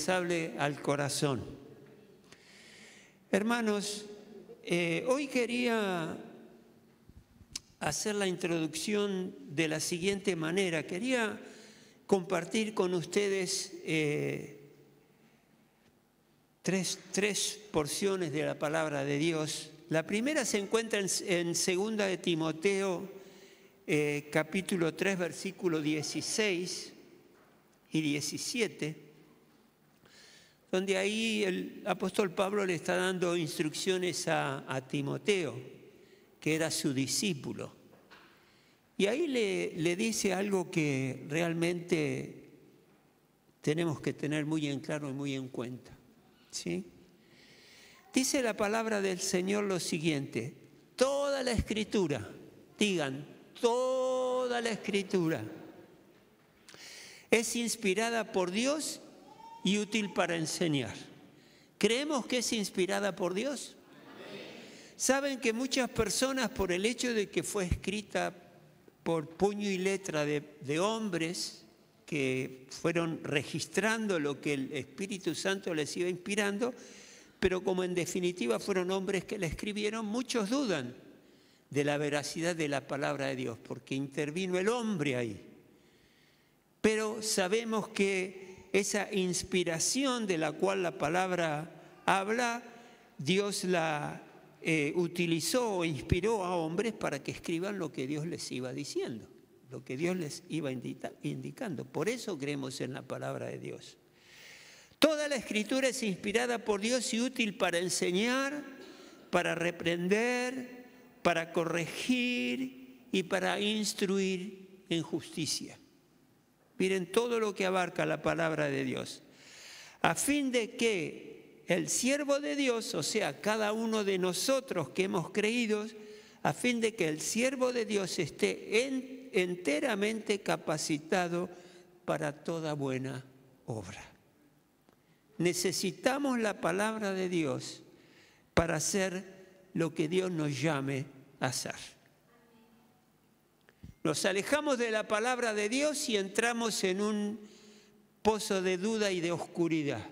les hable al corazón. Hermanos, hoy quería hacer la introducción de la siguiente manera. Quería compartir con ustedes tres porciones de la palabra de Dios. La primera se encuentra en 2 de Timoteo, capítulo 3, versículo 16 y 17, donde ahí el apóstol Pablo le está dando instrucciones a Timoteo, que era su discípulo. Y ahí le dice algo que realmente tenemos que tener muy en claro y muy en cuenta, ¿sí? Dice la palabra del Señor lo siguiente: toda la Escritura, digan, toda la Escritura es inspirada por Dios y útil para enseñar. ¿Creemos que es inspirada por Dios? Saben que muchas personas, por el hecho de que fue escrita por puño y letra de hombres que fueron registrando lo que el Espíritu Santo les iba inspirando, pero como en definitiva fueron hombres que la escribieron, muchos dudan de la veracidad de la palabra de Dios, porque intervino el hombre ahí. Pero sabemos que esa inspiración de la cual la palabra habla, Dios la utilizó o inspiró a hombres para que escriban lo que Dios les iba diciendo, lo que Dios les iba indicando. Por eso creemos en la palabra de Dios. Toda la Escritura es inspirada por Dios y útil para enseñar, para reprender, para corregir y para instruir en justicia. Miren todo lo que abarca la palabra de Dios. A fin de que el siervo de Dios, o sea, cada uno de nosotros que hemos creído, a fin de que el siervo de Dios esté enteramente capacitado para toda buena obra. Necesitamos la palabra de Dios para hacer lo que Dios nos llame a hacer. Nos alejamos de la palabra de Dios y entramos en un pozo de duda y de oscuridad.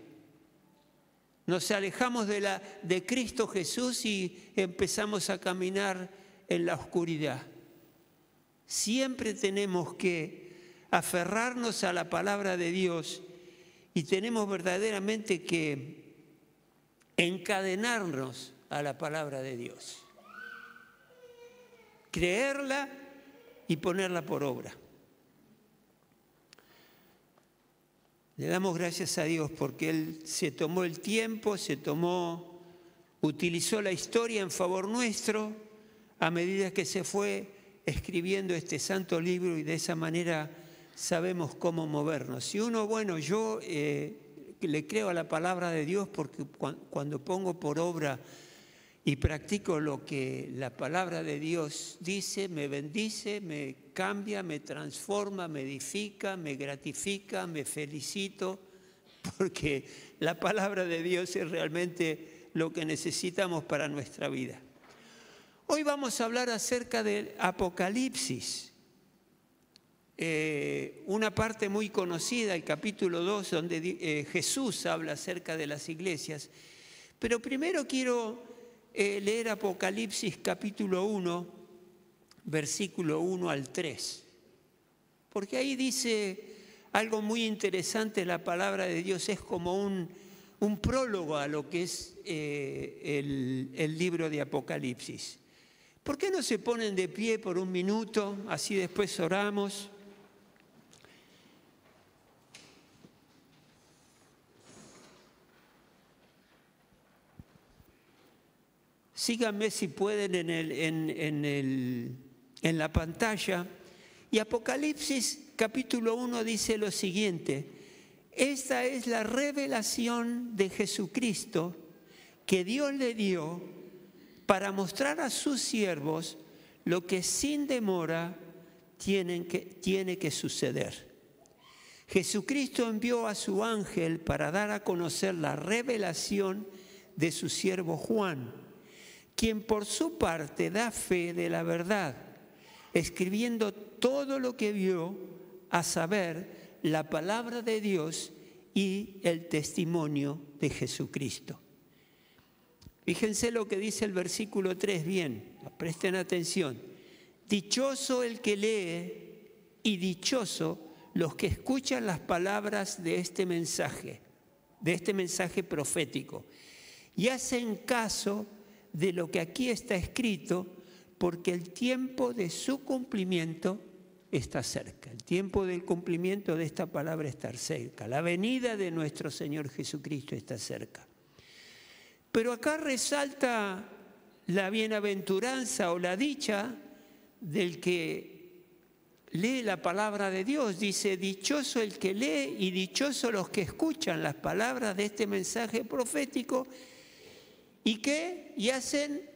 Nos alejamos de Cristo Jesús y empezamos a caminar en la oscuridad. Siempre tenemos que aferrarnos a la palabra de Dios y tenemos verdaderamente que encadenarnos a la palabra de Dios. Creerla y ponerla por obra. Le damos gracias a Dios porque Él se tomó el tiempo, utilizó la historia en favor nuestro a medida que se fue escribiendo este santo libro, y de esa manera sabemos cómo movernos. Yo le creo a la palabra de Dios porque cuando pongo por obra y practico lo que la palabra de Dios dice, me bendice, me cambia, me transforma, me edifica, me gratifica, me felicito, porque la palabra de Dios es realmente lo que necesitamos para nuestra vida. Hoy vamos a hablar acerca del Apocalipsis, una parte muy conocida, el capítulo 2, donde Jesús habla acerca de las iglesias. Pero primero quiero leer Apocalipsis capítulo 1, versículo 1 al 3, porque ahí dice algo muy interesante. La palabra de Dios es como un prólogo a lo que es el libro de Apocalipsis. ¿Por qué no se ponen de pie por un minuto? Así después oramos. Síganme si pueden en la pantalla. Y Apocalipsis capítulo 1 dice lo siguiente: esta es la revelación de Jesucristo que Dios le dio para mostrar a sus siervos lo que sin demora tiene que suceder. Jesucristo envió a su ángel para dar a conocer la revelación de su siervo Juan, quien por su parte da fe de la verdad, escribiendo todo lo que vio, a saber, la palabra de Dios y el testimonio de Jesucristo. Fíjense lo que dice el versículo 3, bien, presten atención. Dichoso el que lee y dichoso los que escuchan las palabras de este mensaje profético, y hacen caso de lo que aquí está escrito, porque el tiempo de su cumplimiento está cerca. El tiempo del cumplimiento de esta palabra está cerca. La venida de nuestro Señor Jesucristo está cerca. Pero acá resalta la bienaventuranza o la dicha del que lee la palabra de Dios. Dice, dichoso el que lee y dichoso los que escuchan las palabras de este mensaje profético y que hacen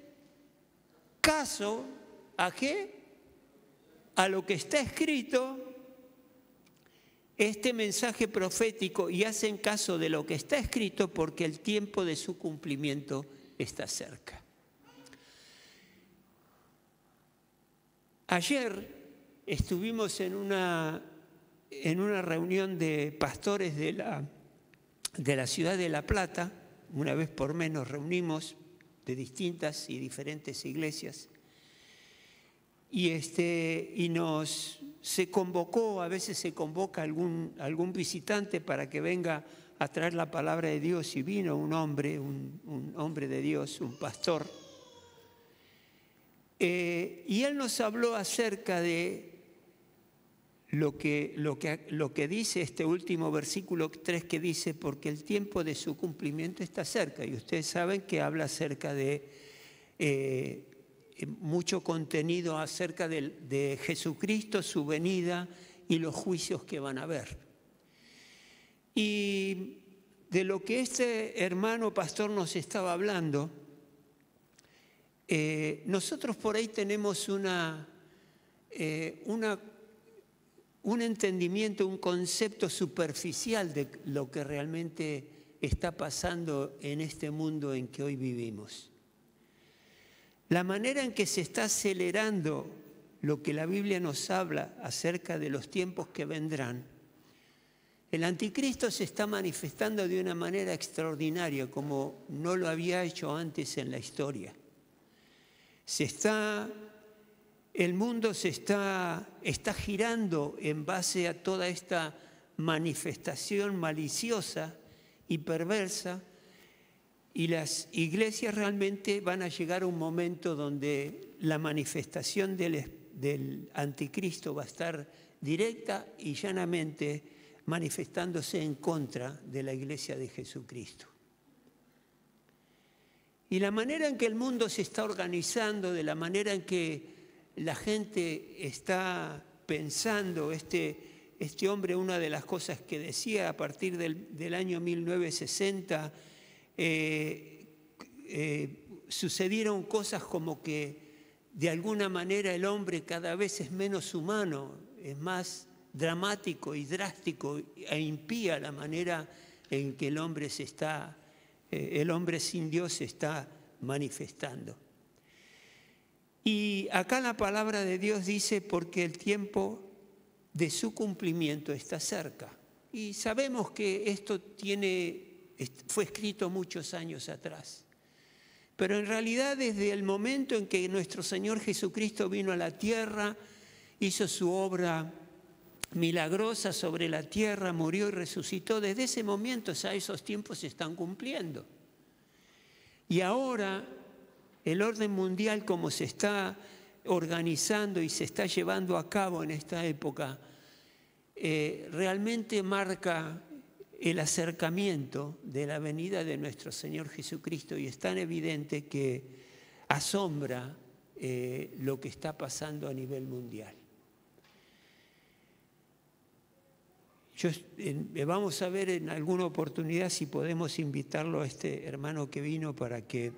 caso a qué, a lo que está escrito, este mensaje profético, y hacen caso de lo que está escrito porque el tiempo de su cumplimiento está cerca. Ayer estuvimos en una reunión de pastores de la ciudad de La Plata. Una vez por mes nos reunimos de distintas y diferentes iglesias. Y se convocó, a veces se convoca algún visitante para que venga a traer la palabra de Dios, y vino un hombre de Dios, un pastor. Y él nos habló acerca de lo que dice este último versículo 3, que dice, porque el tiempo de su cumplimiento está cerca. Y ustedes saben que habla acerca de mucho contenido acerca de Jesucristo, su venida y los juicios que van a haber. Y de lo que este hermano pastor nos estaba hablando, nosotros por ahí tenemos un entendimiento, un concepto superficial de lo que realmente está pasando en este mundo en que hoy vivimos. La manera en que se está acelerando lo que la Biblia nos habla acerca de los tiempos que vendrán, el anticristo se está manifestando de una manera extraordinaria, como no lo había hecho antes en la historia. El mundo está girando en base a toda esta manifestación maliciosa y perversa, y las iglesias realmente van a llegar a un momento donde la manifestación del anticristo va a estar directa y llanamente manifestándose en contra de la iglesia de Jesucristo. Y la manera en que el mundo se está organizando, de la manera en que la gente está pensando, este hombre, una de las cosas que decía a partir del año 1960, sucedieron cosas como que de alguna manera el hombre cada vez es menos humano, es más dramático y drástico e impía la manera en que el hombre sin Dios se está manifestando. Y acá la palabra de Dios dice, porque el tiempo de su cumplimiento está cerca. Y sabemos que esto fue escrito muchos años atrás. Pero en realidad desde el momento en que nuestro Señor Jesucristo vino a la tierra, hizo su obra milagrosa sobre la tierra, murió y resucitó, desde ese momento esos tiempos se están cumpliendo. Y ahora el orden mundial, como se está organizando y se está llevando a cabo en esta época, realmente marca el acercamiento de la venida de nuestro Señor Jesucristo, y es tan evidente que asombra lo que está pasando a nivel mundial. Vamos a ver en alguna oportunidad si podemos invitarlo a este hermano que vino para que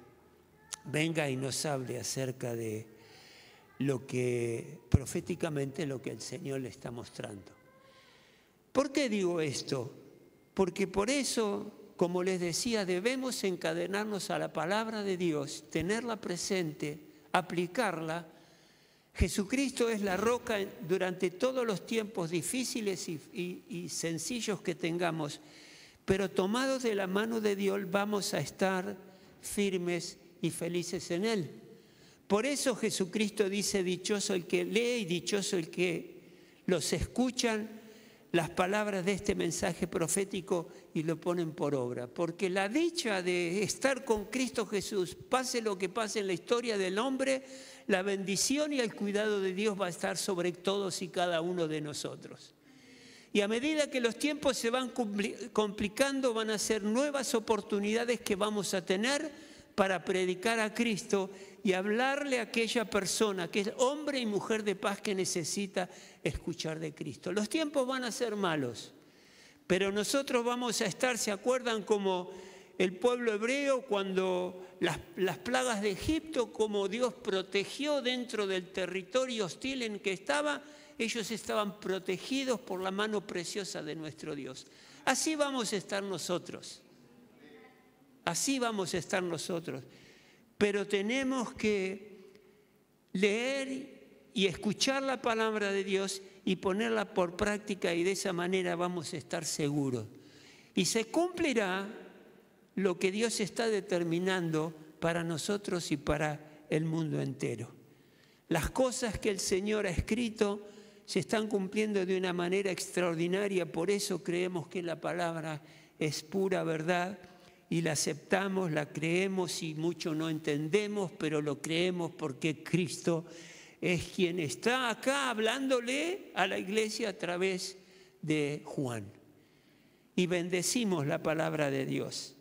venga y nos hable acerca de proféticamente lo que el Señor le está mostrando. ¿Por qué digo esto? Porque por eso, como les decía, debemos encadenarnos a la palabra de Dios, tenerla presente, aplicarla. Jesucristo es la roca durante todos los tiempos difíciles y sencillos que tengamos, pero tomados de la mano de Dios vamos a estar firmes y felices en Él. Por eso Jesucristo dice, dichoso el que lee y dichoso el que los escuchan las palabras de este mensaje profético y lo ponen por obra. Porque la dicha de estar con Cristo Jesús, pase lo que pase en la historia del hombre, la bendición y el cuidado de Dios va a estar sobre todos y cada uno de nosotros. Y a medida que los tiempos se van complicando, van a ser nuevas oportunidades que vamos a tener para predicar a Cristo y hablarle a aquella persona que es hombre y mujer de paz que necesita escuchar de Cristo. Los tiempos van a ser malos, pero nosotros vamos a estar, ¿se acuerdan como el pueblo hebreo cuando las plagas de Egipto, como Dios protegió dentro del territorio hostil en que estaba? Ellos estaban protegidos por la mano preciosa de nuestro Dios. Así vamos a estar nosotros. Así vamos a estar nosotros. Pero tenemos que leer y escuchar la palabra de Dios y ponerla por práctica, y de esa manera vamos a estar seguros. Y se cumplirá lo que Dios está determinando para nosotros y para el mundo entero. Las cosas que el Señor ha escrito se están cumpliendo de una manera extraordinaria, por eso creemos que la palabra es pura verdad y la aceptamos, la creemos y mucho no entendemos, pero lo creemos porque Cristo es quien está acá hablándole a la iglesia a través de Juan. Y bendecimos la palabra de Dios.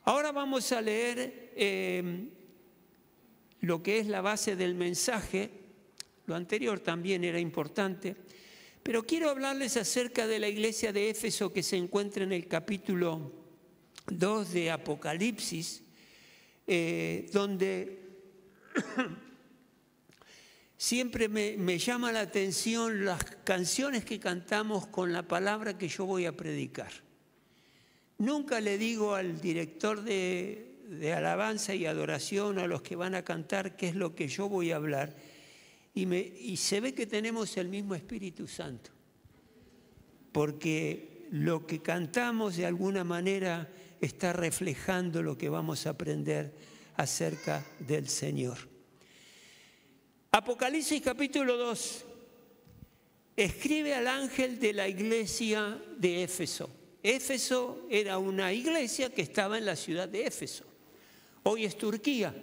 Ahora vamos a leer lo que es la base del mensaje. Lo anterior también era importante, pero quiero hablarles acerca de la iglesia de Éfeso que se encuentra en el capítulo 2 de Apocalipsis, donde siempre me llama la atención las canciones que cantamos con la palabra que yo voy a predicar. Nunca le digo al director de alabanza y adoración, a los que van a cantar, qué es lo que yo voy a hablar. Y se ve que tenemos el mismo Espíritu Santo, porque lo que cantamos de alguna manera está reflejando lo que vamos a aprender acerca del Señor. Apocalipsis capítulo 2 escribe al ángel de la iglesia de Éfeso. Éfeso era una iglesia que estaba en la ciudad de Éfeso. Hoy es Turquía.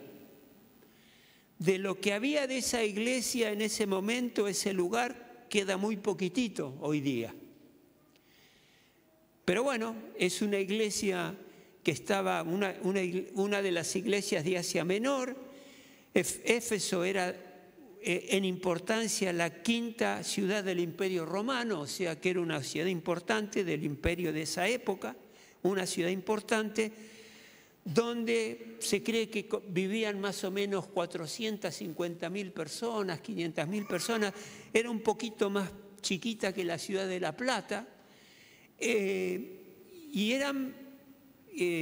De lo que había de esa iglesia en ese momento, ese lugar, queda muy poquitito hoy día. Pero bueno, es una iglesia que estaba, una de las iglesias de Asia Menor. Éfeso era en importancia la quinta ciudad del Imperio Romano, o sea que era una ciudad importante del imperio de esa época, una ciudad importante, donde se cree que vivían más o menos 450.000 personas, 500.000 personas. Era un poquito más chiquita que la ciudad de La Plata, y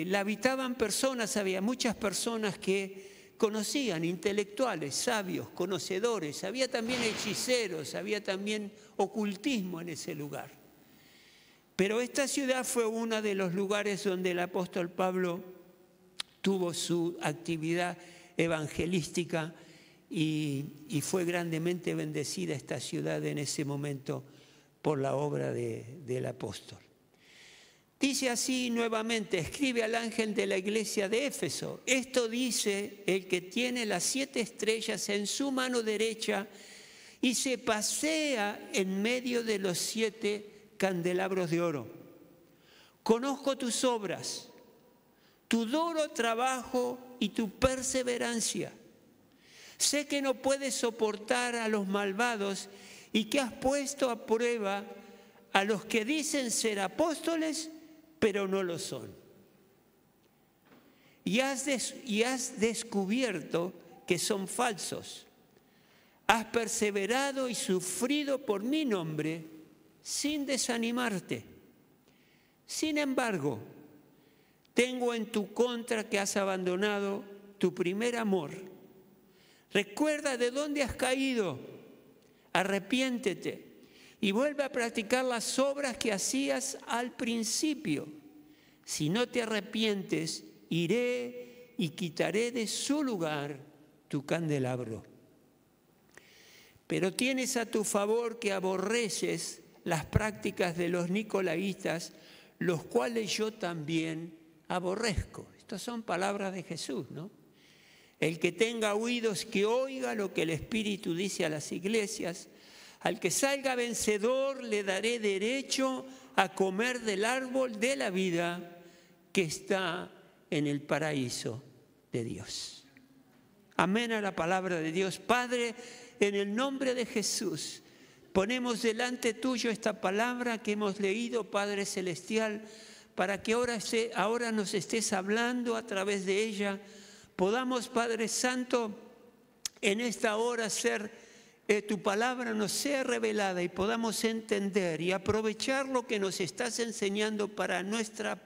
la habitaban personas, había muchas personas que conocían, intelectuales, sabios, conocedores, había también hechiceros, había también ocultismo en ese lugar. Pero esta ciudad fue uno de los lugares donde el apóstol Pablo tuvo su actividad evangelística y fue grandemente bendecida esta ciudad en ese momento por la obra del apóstol. Dice así nuevamente, escribe al ángel de la iglesia de Éfeso. Esto dice el que tiene las 7 estrellas en su mano derecha y se pasea en medio de los 7 candelabros de oro. Conozco tus obras, tu duro trabajo y tu perseverancia. Sé que no puedes soportar a los malvados y que has puesto a prueba a los que dicen ser apóstoles, pero no lo son. Y has descubierto que son falsos. Has perseverado y sufrido por mi nombre sin desanimarte. Sin embargo, tengo en tu contra que has abandonado tu primer amor. Recuerda de dónde has caído, arrepiéntete y vuelve a practicar las obras que hacías al principio. Si no te arrepientes, iré y quitaré de su lugar tu candelabro. Pero tienes a tu favor que aborreces las prácticas de los nicolaitas, los cuales yo también aborrezco. Estas son palabras de Jesús, ¿no? El que tenga oídos, que oiga lo que el Espíritu dice a las iglesias. Al que salga vencedor le daré derecho a comer del árbol de la vida que está en el paraíso de Dios. Amén a la palabra de Dios. Padre, en el nombre de Jesús, ponemos delante tuyo esta palabra que hemos leído, Padre Celestial, para que ahora nos estés hablando a través de ella. Podamos, Padre Santo, en esta hora tu palabra nos sea revelada y podamos entender y aprovechar lo que nos estás enseñando para nuestro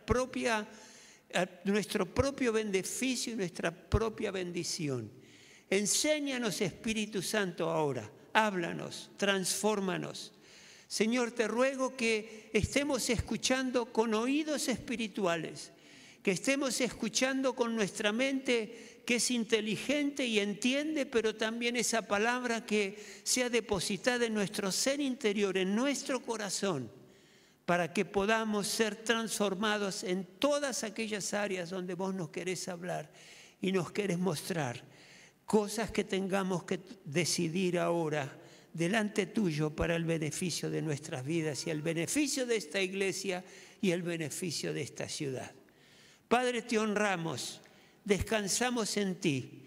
propio beneficio y nuestra propia bendición. Enséñanos, Espíritu Santo, ahora. Háblanos, transfórmanos. Señor, te ruego que estemos escuchando con oídos espirituales, que estemos escuchando con nuestra mente que es inteligente y entiende, pero también esa palabra que sea depositada en nuestro ser interior, en nuestro corazón, para que podamos ser transformados en todas aquellas áreas donde vos nos querés hablar y nos querés mostrar cosas que tengamos que decidir ahora delante tuyo para el beneficio de nuestras vidas y el beneficio de esta iglesia y el beneficio de esta ciudad. Padre, te honramos, descansamos en ti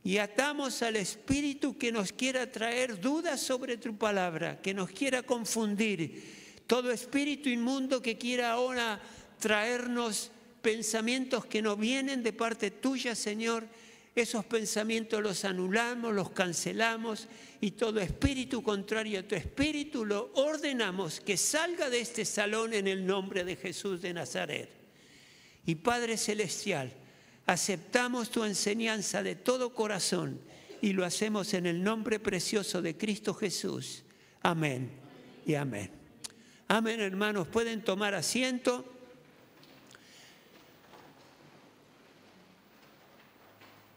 y atamos al espíritu que nos quiera traer dudas sobre tu palabra, que nos quiera confundir. Todo espíritu inmundo que quiera ahora traernos pensamientos que no vienen de parte tuya, Señor, esos pensamientos los anulamos, los cancelamos y todo espíritu contrario a tu espíritu lo ordenamos que salga de este salón en el nombre de Jesús de Nazaret. Y Padre Celestial, aceptamos tu enseñanza de todo corazón y lo hacemos en el nombre precioso de Cristo Jesús. Amén y amén. Amén, hermanos. Pueden tomar asiento.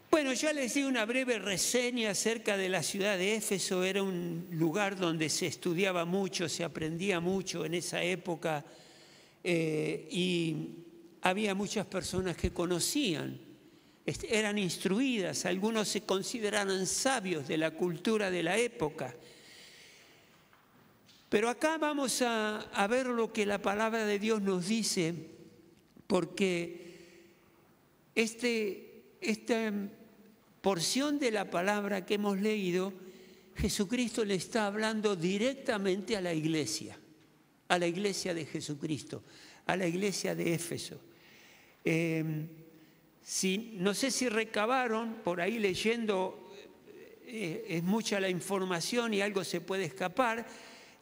Bueno, ya les di una breve reseña acerca de la ciudad de Éfeso. Era un lugar donde se estudiaba mucho, se aprendía mucho en esa época y había muchas personas que conocían, eran instruidas, algunos se consideraban sabios de la cultura de la época. Pero acá vamos a ver lo que la palabra de Dios nos dice, porque esta porción de la palabra que hemos leído, Jesucristo le está hablando directamente a la iglesia de Jesucristo, a la iglesia de Éfeso. No sé si recabaron, por ahí leyendo, es mucha la información y algo se puede escapar.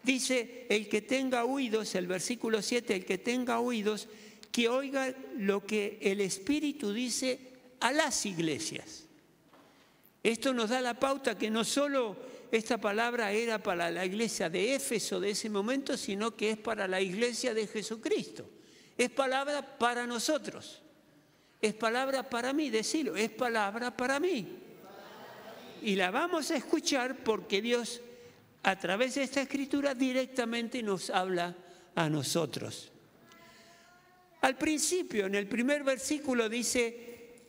Dice, el que tenga oídos, el versículo 7, el que tenga oídos, que oiga lo que el Espíritu dice a las iglesias. Esto nos da la pauta que no solo esta palabra era para la iglesia de Éfeso de ese momento, sino que es para la iglesia de Jesucristo. Es palabra para nosotros. Es palabra para mí, decirlo, es palabra para mí. Y la vamos a escuchar porque Dios, a través de esta escritura, directamente nos habla a nosotros. Al principio, en el primer versículo dice,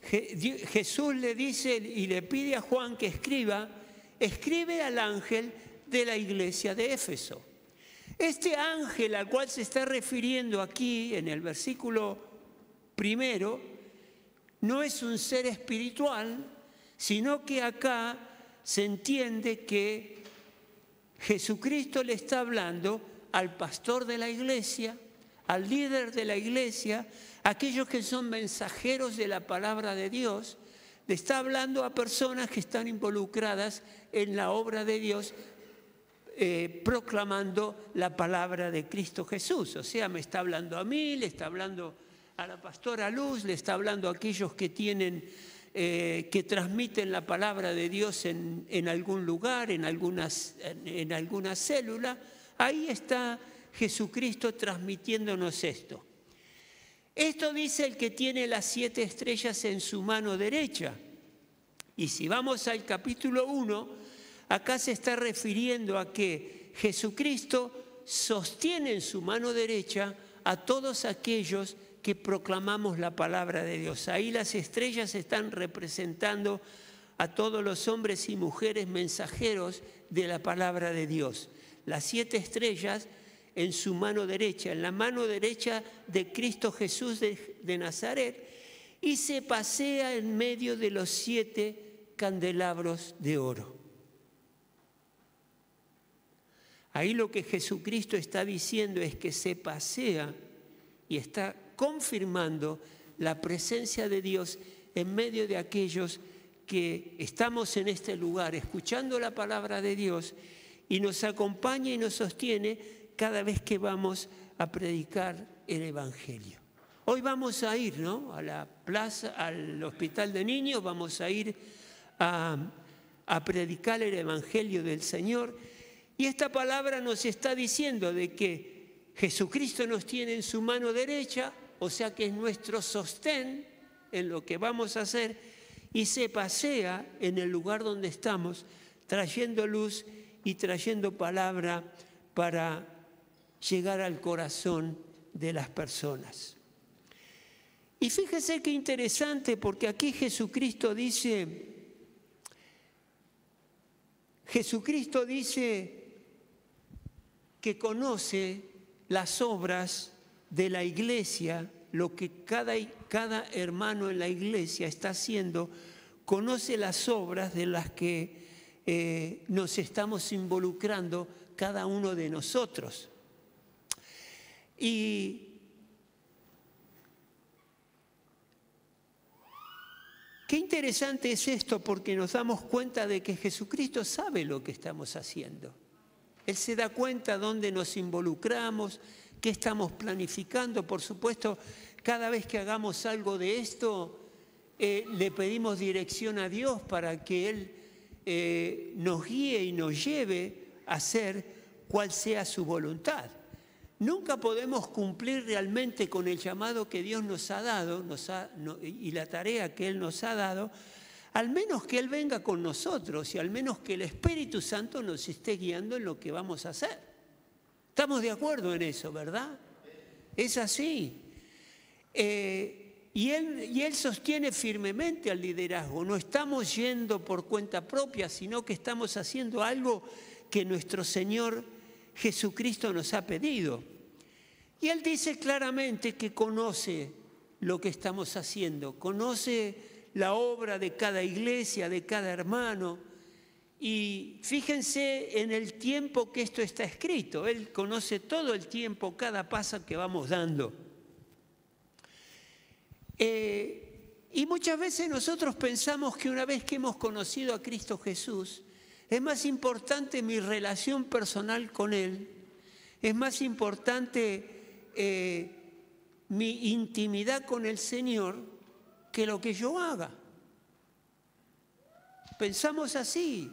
Jesús le dice y le pide a Juan que escribe al ángel de la iglesia de Éfeso. Este ángel al cual se está refiriendo aquí en el versículo primero no es un ser espiritual, sino que acá se entiende que Jesucristo le está hablando al pastor de la iglesia, al líder de la iglesia, aquellos que son mensajeros de la palabra de Dios. Le está hablando a personas que están involucradas en la obra de Dios, proclamando la palabra de Cristo Jesús. O sea, me está hablando a mí, le está hablando a la pastora Luz, le está hablando a aquellos que que transmiten la palabra de Dios en algún lugar, en alguna célula, Ahí está Jesucristo transmitiéndonos esto. Esto dice el que tiene las 7 estrellas en su mano derecha. Y si vamos al capítulo 1, acá se está refiriendo a que Jesucristo sostiene en su mano derecha a todos aquellos que proclamamos la palabra de Dios. Ahí las estrellas están representando a todos los hombres y mujeres mensajeros de la palabra de Dios. Las 7 estrellas en su mano derecha, en la mano derecha de Cristo Jesús de Nazaret, y se pasea en medio de los 7 candelabros de oro. Ahí lo que Jesucristo está diciendo es que se pasea y está confirmando la presencia de Dios en medio de aquellos que estamos en este lugar escuchando la palabra de Dios, y nos acompaña y nos sostiene cada vez que vamos a predicar el Evangelio. Hoy vamos a ir, ¿no?, a la plaza, al hospital de niños, vamos a ir a predicar el Evangelio del Señor. Y esta palabra nos está diciendo de que Jesucristo nos tiene en su mano derecha, o sea que es nuestro sostén en lo que vamos a hacer, y se pasea en el lugar donde estamos, trayendo luz y trayendo palabra para llegar al corazón de las personas. Y fíjese qué interesante, porque aquí Jesucristo dice que conoce las obras de la iglesia, lo que cada hermano en la iglesia está haciendo, conoce las obras de las que nos estamos involucrando cada uno de nosotros. Y qué interesante es esto, porque nos damos cuenta de que Jesucristo sabe lo que estamos haciendo. Él se da cuenta dónde nos involucramos, qué estamos planificando. Por supuesto, cada vez que hagamos algo de esto, le pedimos dirección a Dios para que Él nos guíe y nos lleve a hacer cual sea su voluntad. Nunca podemos cumplir realmente con el llamado que Dios nos ha dado y la tarea que Él nos ha dado, al menos que Él venga con nosotros y al menos que el Espíritu Santo nos esté guiando en lo que vamos a hacer. Estamos de acuerdo en eso, ¿verdad? Es así. Y él sostiene firmemente al liderazgo. No estamos yendo por cuenta propia, sino que estamos haciendo algo que nuestro Señor Jesucristo nos ha pedido. Y Él dice claramente que conoce lo que estamos haciendo, conoce la obra de cada iglesia, de cada hermano. Y fíjense en el tiempo que esto está escrito. Él conoce todo el tiempo, cada paso que vamos dando. Y muchas veces nosotros pensamos que una vez que hemos conocido a Cristo Jesús, es más importante mi relación personal con Él, es más importante mi intimidad con el Señor que lo que yo haga. Pensamos así,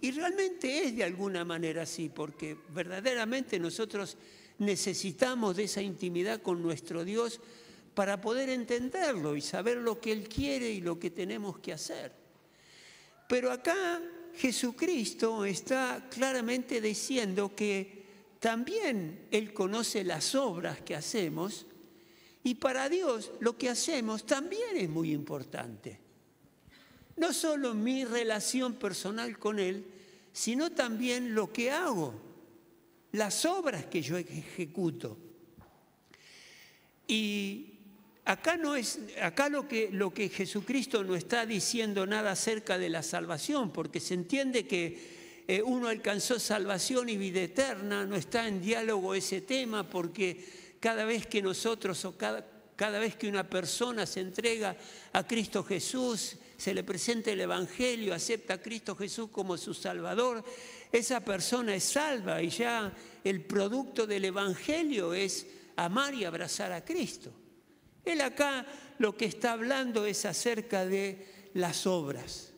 y realmente es de alguna manera así, porque verdaderamente nosotros necesitamos de esa intimidad con nuestro Dios para poder entenderlo y saber lo que Él quiere y lo que tenemos que hacer. Pero acá Jesucristo está claramente diciendo que también Él conoce las obras que hacemos, y para Dios lo que hacemos también es muy importante. No solo mi relación personal con Él, sino también lo que hago, las obras que yo ejecuto. Y acá lo que Jesucristo no está diciendo nada acerca de la salvación, porque se entiende que uno alcanzó salvación y vida eterna. No está en diálogo ese tema, porque cada vez que nosotros o cada vez que una persona se entrega a Cristo Jesús, se le presenta el Evangelio, acepta a Cristo Jesús como su Salvador, esa persona es salva, y ya el producto del Evangelio es amar y abrazar a Cristo. Él acá lo que está hablando es acerca de las obras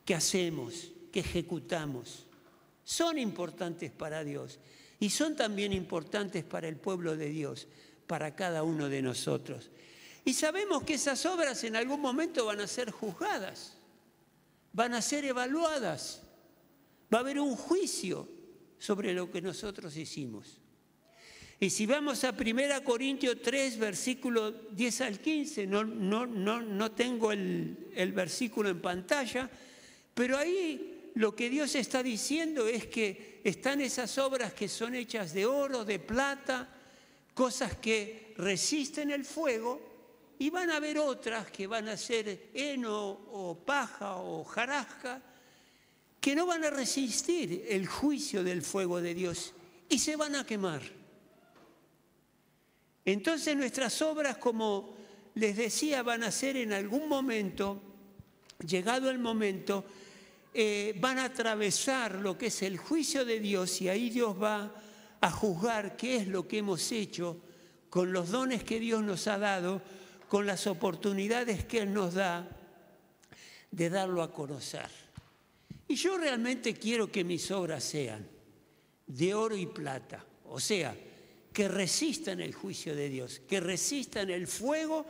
que hacemos, que ejecutamos. Son importantes para Dios. Y son también importantes para el pueblo de Dios, para cada uno de nosotros. Y sabemos que esas obras en algún momento van a ser juzgadas, van a ser evaluadas. Va a haber un juicio sobre lo que nosotros hicimos. Y si vamos a 1 Corintios 3, versículo 10 al 15, no tengo el versículo en pantalla, pero ahí lo que Dios está diciendo es que están esas obras que son hechas de oro, de plata, cosas que resisten el fuego, y van a haber otras que van a ser heno o paja o jarasca, que no van a resistir el juicio del fuego de Dios y se van a quemar. Entonces nuestras obras, como les decía, van a ser en algún momento, llegado el momento, van a atravesar lo que es el juicio de Dios, y ahí Dios va a juzgar qué es lo que hemos hecho con los dones que Dios nos ha dado, con las oportunidades que Él nos da de darlo a conocer. Y yo realmente quiero que mis obras sean de oro y plata, o sea, que resistan el juicio de Dios, que resistan el fuego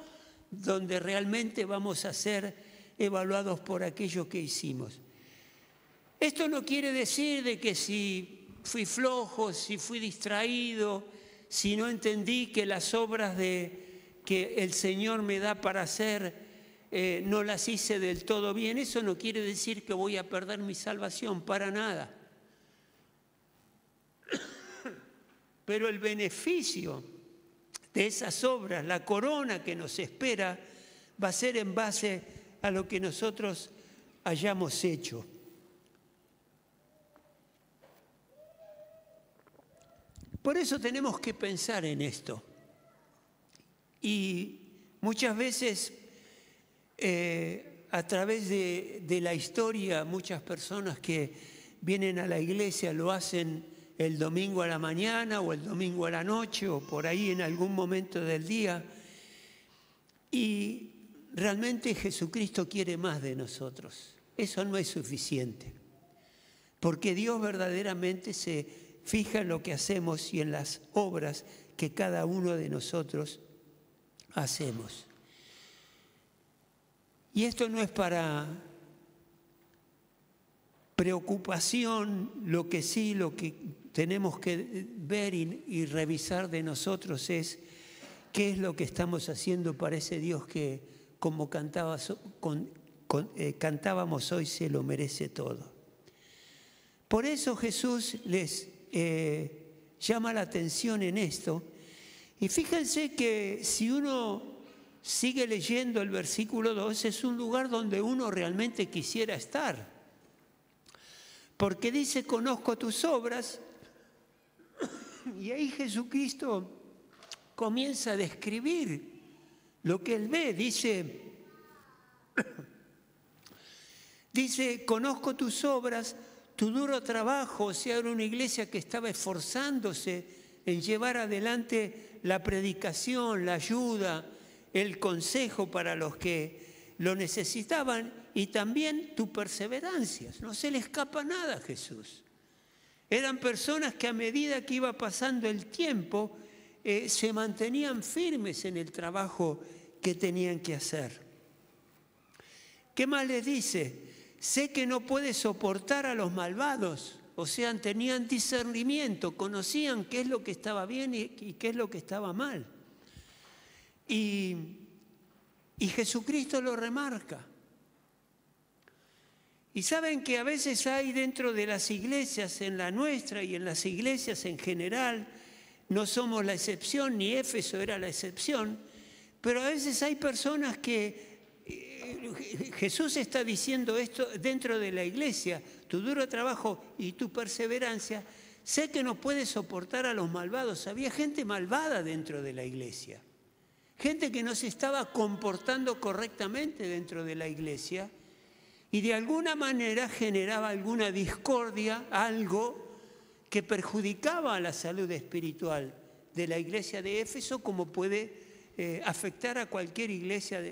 donde realmente vamos a ser evaluados por aquello que hicimos. Esto no quiere decir de que si fui flojo, si fui distraído, si no entendí que las obras que el Señor me da para hacer no las hice del todo bien. Eso no quiere decir que voy a perder mi salvación, para nada. Pero el beneficio de esas obras, la corona que nos espera, va a ser en base a lo que nosotros hayamos hecho. Por eso tenemos que pensar en esto. Y muchas veces, a través de la historia, muchas personas que vienen a la iglesia lo hacen el domingo a la mañana o el domingo a la noche o por ahí en algún momento del día. Y realmente Jesucristo quiere más de nosotros. Eso no es suficiente. Porque Dios verdaderamente se fija en lo que hacemos y en las obras que cada uno de nosotros hacemos. Y esto no es para preocupación, lo que tenemos que ver y revisar de nosotros es qué es lo que estamos haciendo para ese Dios que, como cantábamos hoy, se lo merece todo. Por eso Jesús les llama la atención en esto. Y fíjense que si uno sigue leyendo el versículo 2, es un lugar donde uno realmente quisiera estar. Porque dice, conozco tus obras, y ahí Jesucristo comienza a describir lo que Él ve. Dice, conozco tus obras, tu duro trabajo. O sea, era una iglesia que estaba esforzándose en llevar adelante la predicación, la ayuda, el consejo para los que lo necesitaban, y también tu perseverancia. No se le escapa nada a Jesús. Eran personas que a medida que iba pasando el tiempo se mantenían firmes en el trabajo que tenían que hacer. ¿Qué más les dice? Sé que no puedes soportar a los malvados. O sea, tenían discernimiento, conocían qué es lo que estaba bien y qué es lo que estaba mal. Y Jesucristo lo remarca. Y saben que a veces hay dentro de las iglesias, en la nuestra y en las iglesias en general, no somos la excepción, ni Éfeso era la excepción, pero a veces hay personas que Jesús está diciendo esto dentro de la iglesia, tu duro trabajo y tu perseverancia. Sé que no puedes soportar a los malvados. Había gente malvada dentro de la iglesia, gente que no se estaba comportando correctamente dentro de la iglesia y de alguna manera generaba alguna discordia, algo que perjudicaba a la salud espiritual de la iglesia de Éfeso, como puede afectar a cualquier iglesia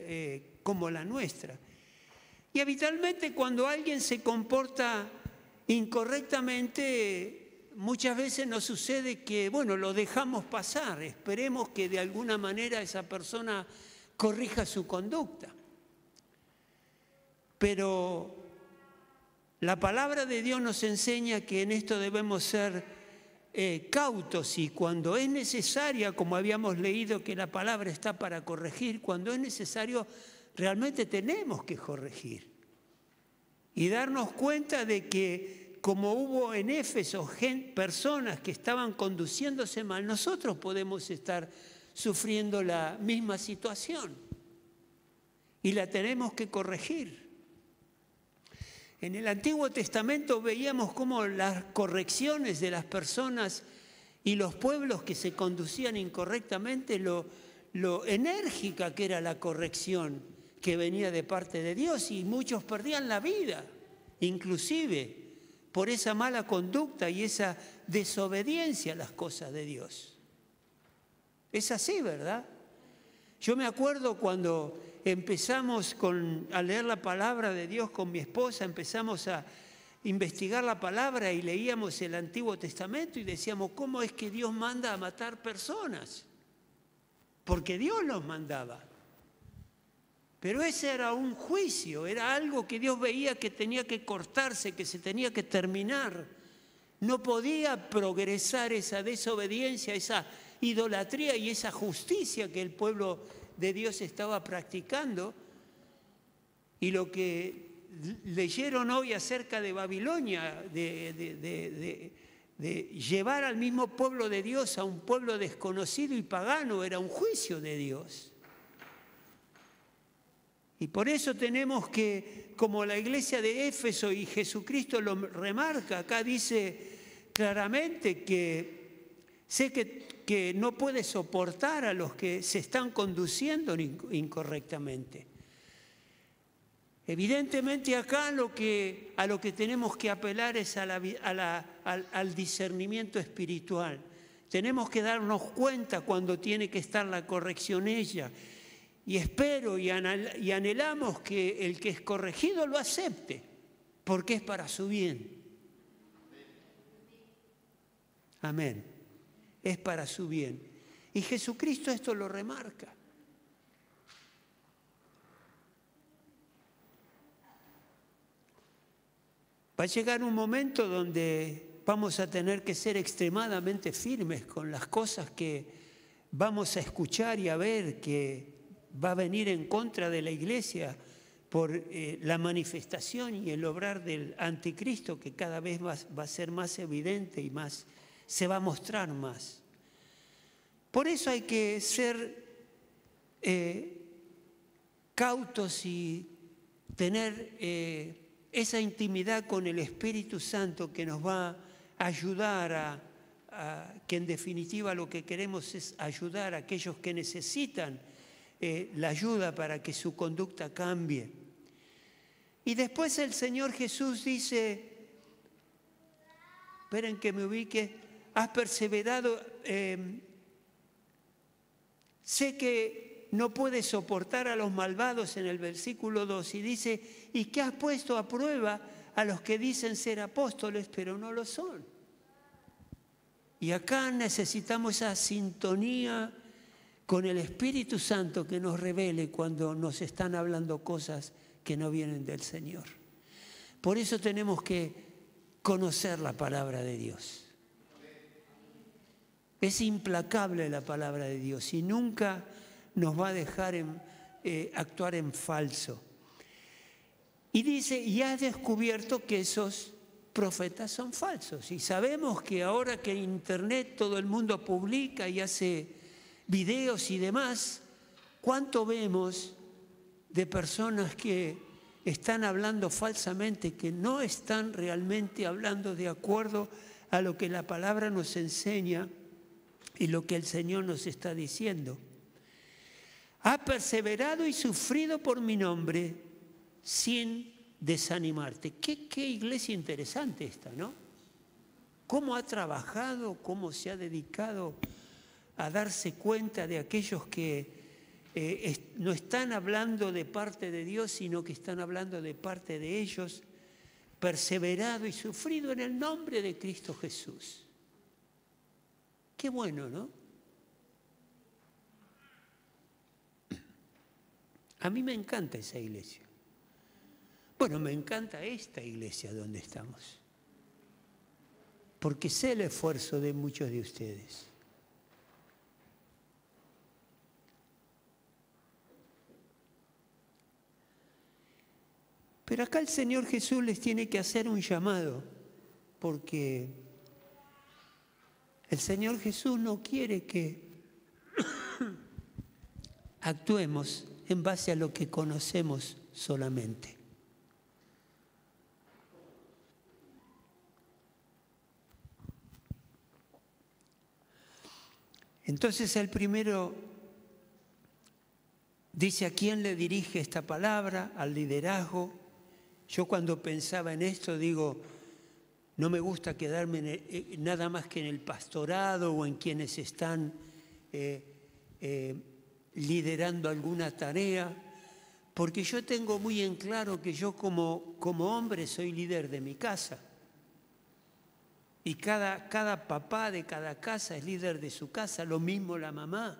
como la nuestra. Y habitualmente cuando alguien se comporta incorrectamente, muchas veces nos sucede que, bueno, lo dejamos pasar, esperemos que de alguna manera esa persona corrija su conducta. Pero la palabra de Dios nos enseña que en esto debemos ser cautos, y cuando es necesaria, como habíamos leído que la palabra está para corregir, cuando es necesario realmente tenemos que corregir y darnos cuenta de que como hubo en Éfeso personas que estaban conduciéndose mal, nosotros podemos estar sufriendo la misma situación y la tenemos que corregir. En el Antiguo Testamento veíamos cómo las correcciones de las personas y los pueblos que se conducían incorrectamente, lo enérgica que era la corrección que venía de parte de Dios, y muchos perdían la vida, inclusive por esa mala conducta y esa desobediencia a las cosas de Dios. Es así, ¿verdad? Yo me acuerdo cuando empezamos a leer la palabra de Dios con mi esposa, empezamos a investigar la palabra y leíamos el Antiguo Testamento y decíamos, ¿cómo es que Dios manda a matar personas? Porque Dios los mandaba. Pero ese era un juicio, era algo que Dios veía que tenía que cortarse, que se tenía que terminar. No podía progresar esa desobediencia, esa idolatría y esa justicia que el pueblo de Dios estaba practicando. Y lo que leyeron hoy acerca de Babilonia, de llevar al mismo pueblo de Dios a un pueblo desconocido y pagano, era un juicio de Dios. Y por eso tenemos que, como la iglesia de Éfeso, y Jesucristo lo remarca, acá dice claramente que sé que no puede soportar a los que se están conduciendo incorrectamente. Evidentemente acá a lo que tenemos que apelar es al discernimiento espiritual. Tenemos que darnos cuenta cuando tiene que estar la corrección ella. Y espero y anhelamos que el que es corregido lo acepte, porque es para su bien. Amén. Es para su bien. Y Jesucristo esto lo remarca. Va a llegar un momento donde vamos a tener que ser extremadamente firmes con las cosas que vamos a escuchar y a ver que va a venir en contra de la iglesia por la manifestación y el obrar del anticristo, que cada vez va a ser más evidente y más se va a mostrar más. Por eso hay que ser cautos y tener esa intimidad con el Espíritu Santo que nos va a ayudar que en definitiva lo que queremos es ayudar a aquellos que necesitan la ayuda para que su conducta cambie. Y después el Señor Jesús dice, esperen que me ubique, has perseverado, sé que no puedes soportar a los malvados en el versículo 2, y dice, y que has puesto a prueba a los que dicen ser apóstoles, pero no lo son. Y acá necesitamos esa sintonía con el Espíritu Santo que nos revele cuando nos están hablando cosas que no vienen del Señor. Por eso tenemos que conocer la palabra de Dios. Es implacable la palabra de Dios y nunca nos va a dejar actuar en falso. Y dice, y has descubierto que esos profetas son falsos. Y sabemos que ahora que en Internet todo el mundo publica y hace videos y demás, ¿cuánto vemos de personas que están hablando falsamente, que no están realmente hablando de acuerdo a lo que la palabra nos enseña y lo que el Señor nos está diciendo? Has perseverado y sufrido por mi nombre sin desanimarte. Qué iglesia interesante esta, ¿no? Cómo ha trabajado, cómo se ha dedicado a darse cuenta de aquellos que no están hablando de parte de Dios, sino que están hablando de parte de ellos, perseverado y sufrido en el nombre de Cristo Jesús. Qué bueno, ¿no? A mí me encanta esa iglesia. Bueno, me encanta esta iglesia donde estamos. Porque sé el esfuerzo de muchos de ustedes. Pero acá el Señor Jesús les tiene que hacer un llamado, porque el Señor Jesús no quiere que actuemos en base a lo que conocemos solamente. Entonces el primero dice a quién le dirige esta palabra, al liderazgo. Yo cuando pensaba en esto digo, no me gusta quedarme nada más que en el pastorado o en quienes están liderando alguna tarea, porque yo tengo muy en claro que yo como hombre soy líder de mi casa. Y cada papá de cada casa es líder de su casa, lo mismo la mamá.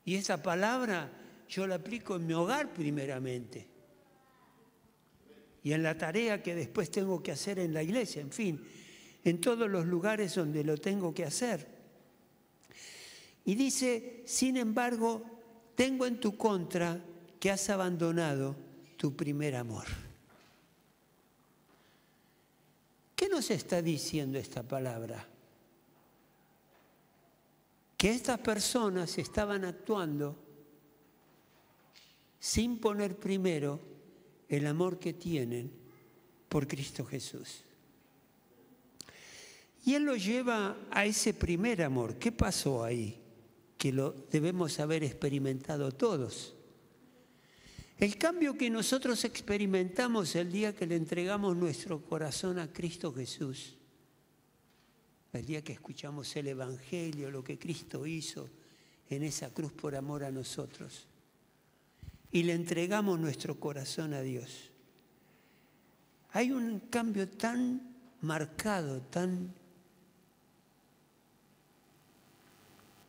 Y esa palabra yo la aplico en mi hogar primeramente. Y en la tarea que después tengo que hacer en la iglesia, en fin, en todos los lugares donde lo tengo que hacer. Y dice, sin embargo, tengo en tu contra que has abandonado tu primer amor. ¿Qué nos está diciendo esta palabra? Que estas personas estaban actuando sin poner primero el amor que tienen por Cristo Jesús. Y Él los lleva a ese primer amor. ¿Qué pasó ahí? Que lo debemos haber experimentado todos. El cambio que nosotros experimentamos el día que le entregamos nuestro corazón a Cristo Jesús, el día que escuchamos el Evangelio, lo que Cristo hizo en esa cruz por amor a nosotros, y le entregamos nuestro corazón a Dios. Hay un cambio tan marcado,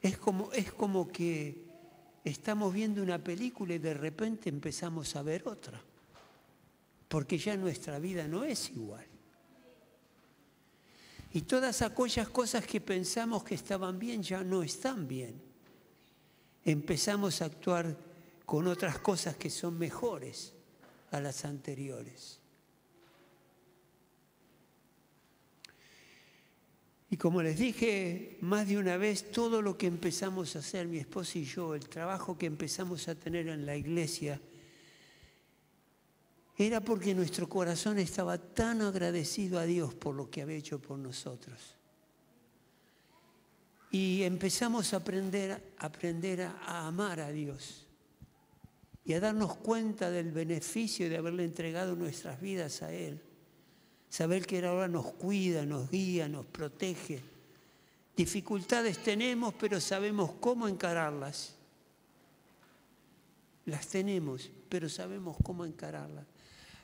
es como que estamos viendo una película y de repente empezamos a ver otra, porque ya nuestra vida no es igual. Y todas aquellas cosas que pensamos que estaban bien ya no están bien. Empezamos a actuar con otras cosas que son mejores a las anteriores. Y como les dije más de una vez, todo lo que empezamos a hacer, mi esposa y yo, el trabajo que empezamos a tener en la iglesia, era porque nuestro corazón estaba tan agradecido a Dios por lo que había hecho por nosotros. Y empezamos a aprender a amar a Dios y a darnos cuenta del beneficio de haberle entregado nuestras vidas a Él. Saber que Él ahora nos cuida, nos guía, nos protege. Dificultades tenemos, pero sabemos cómo encararlas. Las tenemos, pero sabemos cómo encararlas.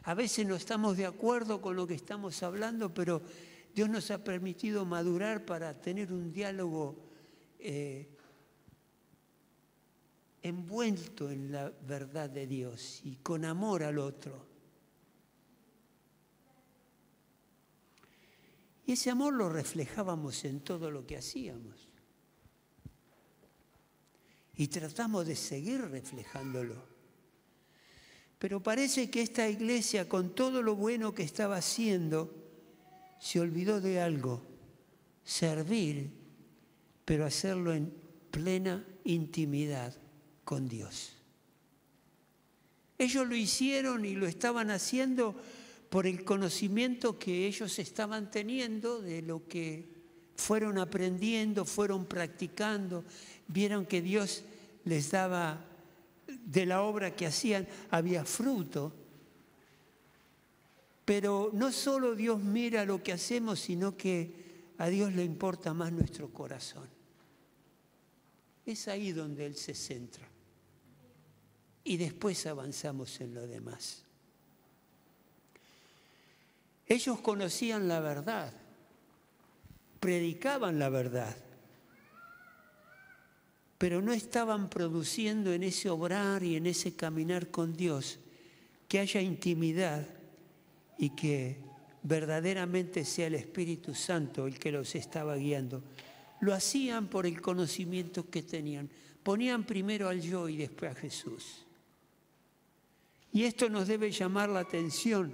A veces no estamos de acuerdo con lo que estamos hablando, pero Dios nos ha permitido madurar para tener un diálogo envuelto en la verdad de Dios y con amor al otro. Y ese amor lo reflejábamos en todo lo que hacíamos. Y tratamos de seguir reflejándolo. Pero parece que esta iglesia, con todo lo bueno que estaba haciendo, se olvidó de algo: servir, pero hacerlo en plena intimidad con Dios. Ellos lo hicieron y lo estaban haciendo por el conocimiento que ellos estaban teniendo de lo que fueron aprendiendo, fueron practicando, vieron que Dios les daba, de la obra que hacían, había fruto. Pero no solo Dios mira lo que hacemos, sino que a Dios le importa más nuestro corazón. Es ahí donde Él se centra. Y después avanzamos en lo demás. Ellos conocían la verdad, predicaban la verdad, pero no estaban produciendo en ese obrar y en ese caminar con Dios que haya intimidad y que verdaderamente sea el Espíritu Santo el que los estaba guiando. Lo hacían por el conocimiento que tenían. Ponían primero al yo y después a Jesús. Y esto nos debe llamar la atención.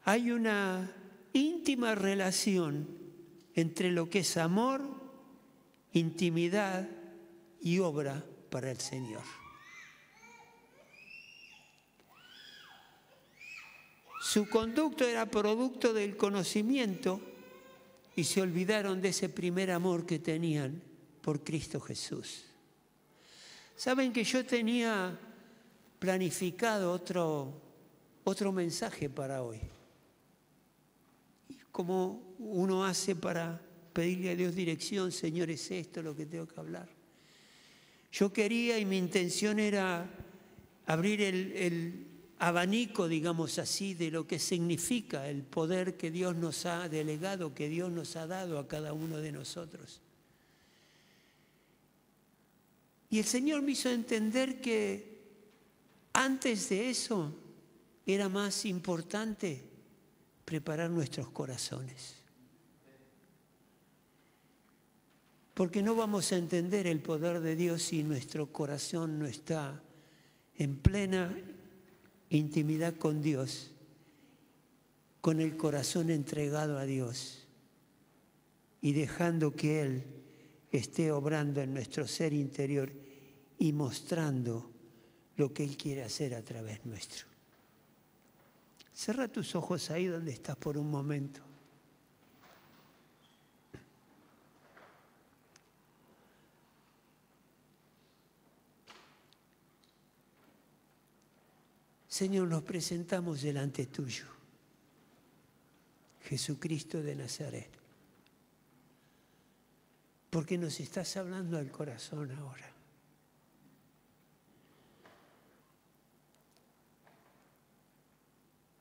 Hay una íntima relación entre lo que es amor, intimidad y obra para el Señor. Su conducto era producto del conocimiento y se olvidaron de ese primer amor que tenían por Cristo Jesús. Saben que yo tenía planificado otro mensaje para hoy. Como uno hace para pedirle a Dios dirección, Señor, es esto lo que tengo que hablar. Yo quería y mi intención era abrir el abanico, digamos así, de lo que significa el poder que Dios nos ha delegado, que Dios nos ha dado a cada uno de nosotros. Y el Señor me hizo entender que antes de eso era más importante preparar nuestros corazones. Porque no vamos a entender el poder de Dios si nuestro corazón no está en plena intimidad con Dios, con el corazón entregado a Dios y dejando que Él esté obrando en nuestro ser interior y mostrando lo que Él quiere hacer a través nuestro. Cierra tus ojos ahí donde estás por un momento. Señor, nos presentamos delante tuyo, Jesucristo de Nazaret, porque nos estás hablando al corazón ahora.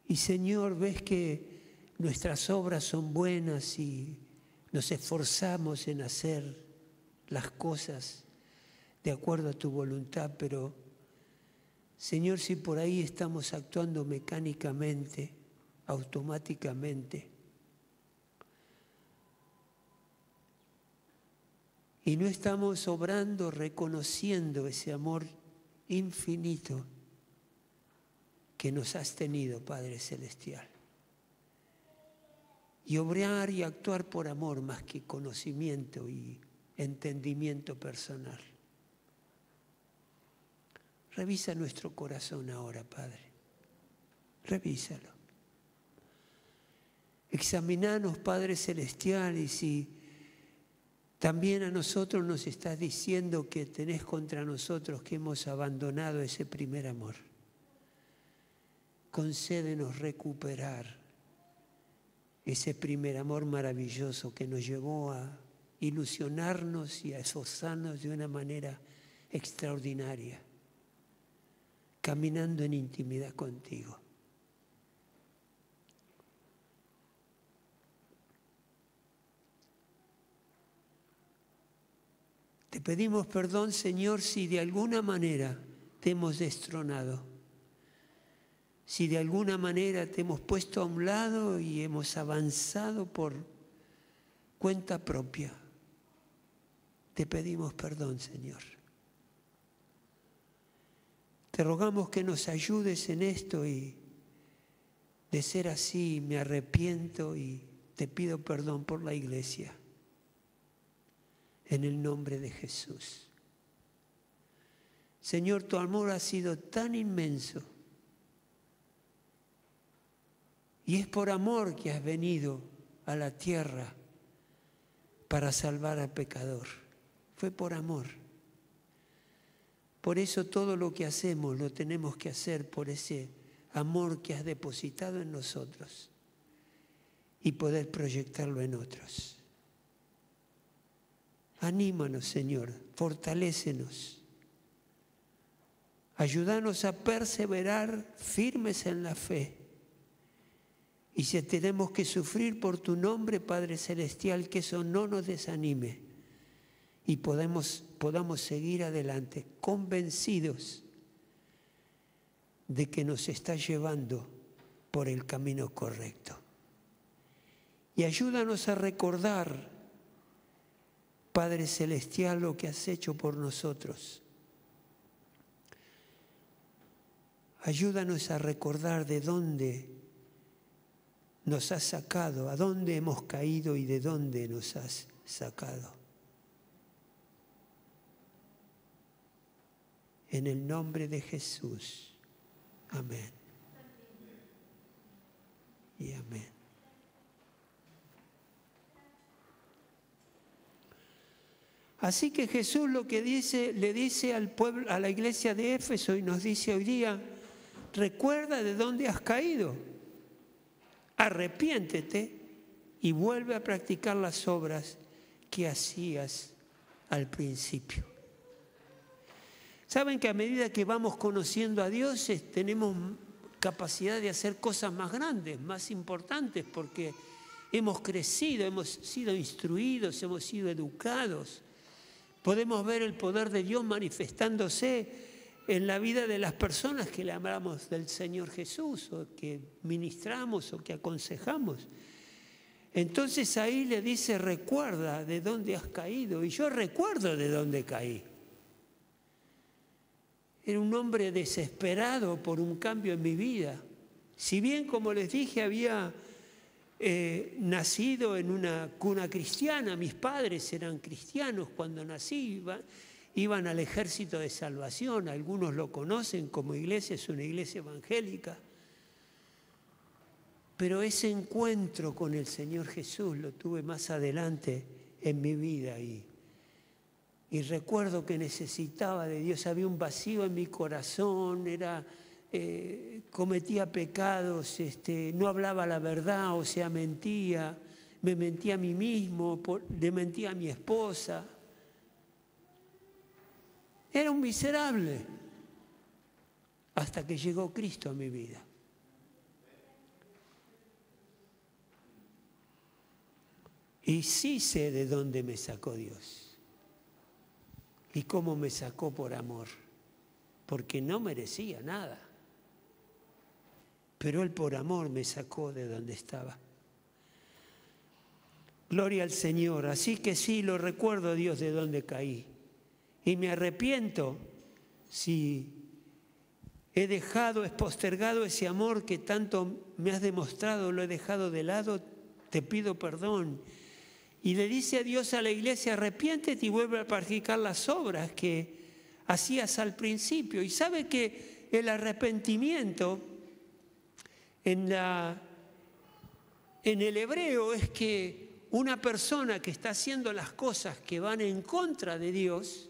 Y Señor, ves que nuestras obras son buenas y nos esforzamos en hacer las cosas de acuerdo a tu voluntad, pero Señor, si por ahí estamos actuando mecánicamente, automáticamente, y no estamos obrando, reconociendo ese amor infinito que nos has tenido, Padre Celestial, y obrar y actuar por amor más que conocimiento y entendimiento personal. Revisa nuestro corazón ahora, Padre. Revísalo. Examinanos, Padre Celestial, y si también a nosotros nos estás diciendo que tenés contra nosotros que hemos abandonado ese primer amor, concédenos recuperar ese primer amor maravilloso que nos llevó a ilusionarnos y a esforzarnos de una manera extraordinaria, caminando en intimidad contigo. Te pedimos perdón, Señor, si de alguna manera te hemos destronado, si de alguna manera te hemos puesto a un lado y hemos avanzado por cuenta propia. Te pedimos perdón, Señor. Te rogamos que nos ayudes en esto y de ser así me arrepiento y te pido perdón por la iglesia. En el nombre de Jesús. Señor, tu amor ha sido tan inmenso y es por amor que has venido a la tierra para salvar al pecador. Fue por amor. Por eso todo lo que hacemos lo tenemos que hacer por ese amor que has depositado en nosotros y poder proyectarlo en otros. Anímanos, Señor, fortalécenos. Ayúdanos a perseverar firmes en la fe Y si tenemos que sufrir por tu nombre, Padre Celestial, que eso no nos desanime y podamos seguir adelante convencidos de que nos está llevando por el camino correcto. Y ayúdanos a recordar, Padre Celestial, lo que has hecho por nosotros. Ayúdanos a recordar de dónde nos has sacado, a dónde hemos caído y de dónde nos has sacado. En el nombre de Jesús. Amén. Y amén. Así que Jesús lo que le dice al pueblo, a la iglesia de Éfeso, y nos dice hoy día: recuerda de dónde has caído, arrepiéntete y vuelve a practicar las obras que hacías al principio. Saben que a medida que vamos conociendo a Dios, tenemos capacidad de hacer cosas más grandes, más importantes, porque hemos crecido, hemos sido instruidos, hemos sido educados. Podemos ver el poder de Dios manifestándose en la vida de las personas que le hablamos del Señor Jesús, o que ministramos, o que aconsejamos. Entonces ahí le dice: recuerda de dónde has caído. Y yo recuerdo de dónde caí. Era un hombre desesperado por un cambio en mi vida. Si bien, como les dije, había nacido en una cuna cristiana, mis padres eran cristianos cuando nací, iban al Ejército de Salvación, algunos lo conocen como iglesia, es una iglesia evangélica. Pero ese encuentro con el Señor Jesús lo tuve más adelante en mi vida y recuerdo que necesitaba de Dios. Había un vacío en mi corazón, cometía pecados, no hablaba la verdad, o sea, mentía, me mentía a mí mismo, le mentía a mi esposa. Era un miserable hasta que llegó Cristo a mi vida. Y sí sé de dónde me sacó Dios. Y cómo me sacó por amor, porque no merecía nada. Pero Él por amor me sacó de donde estaba. Gloria al Señor. Así que sí, lo recuerdo, Dios, de dónde caí. Y me arrepiento si he postergado ese amor que tanto me has demostrado, lo he dejado de lado, te pido perdón. Y le dice a Dios a la iglesia: arrepiéntete y vuelve a practicar las obras que hacías al principio. Y sabe que el arrepentimiento en el hebreo es que una persona que está haciendo las cosas que van en contra de Dios,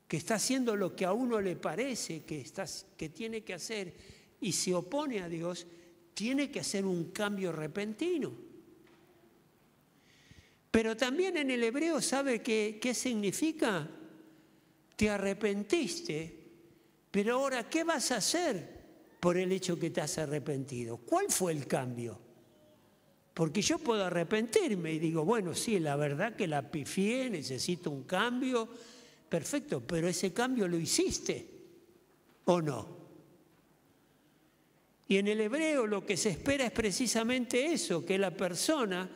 que está haciendo lo que a uno le parece que tiene que hacer y se opone a Dios, tiene que hacer un cambio repentino. Pero también en el hebreo, ¿sabe qué significa? Te arrepentiste, pero ahora, ¿qué vas a hacer por el hecho que te has arrepentido? ¿Cuál fue el cambio? Porque yo puedo arrepentirme y digo, bueno, sí, la verdad que la pifié, necesito un cambio, perfecto, pero ese cambio lo hiciste, ¿o no? Y en el hebreo lo que se espera es precisamente eso, que la persona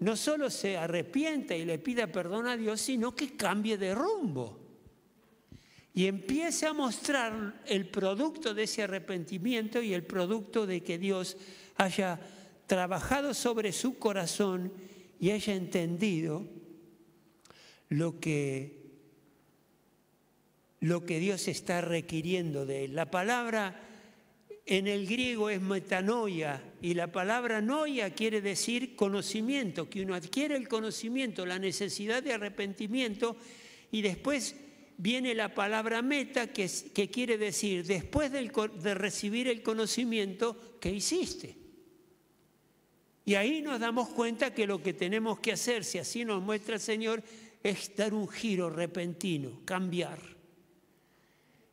no solo se arrepienta y le pida perdón a Dios, sino que cambie de rumbo y empiece a mostrar el producto de ese arrepentimiento y el producto de que Dios haya trabajado sobre su corazón y haya entendido lo que Dios está requiriendo de él. La palabra en el griego es metanoia, y la palabra noia quiere decir conocimiento, que uno adquiere el conocimiento, la necesidad de arrepentimiento, y después viene la palabra meta, que quiere decir, después de recibir el conocimiento, ¿qué hiciste? Y ahí nos damos cuenta que lo que tenemos que hacer, si así nos muestra el Señor, es dar un giro repentino, cambiar.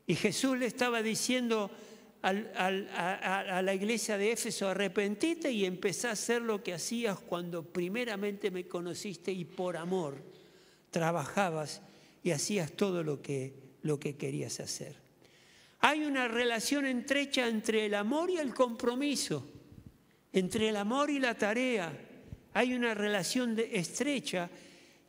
Y Jesús le estaba diciendo a la iglesia de Éfeso: arrepentite y empezá a hacer lo que hacías cuando primeramente me conociste y por amor trabajabas y hacías todo lo que querías hacer. Hay una relación estrecha entre el amor y el compromiso, entre el amor y la tarea. Hay una relación estrecha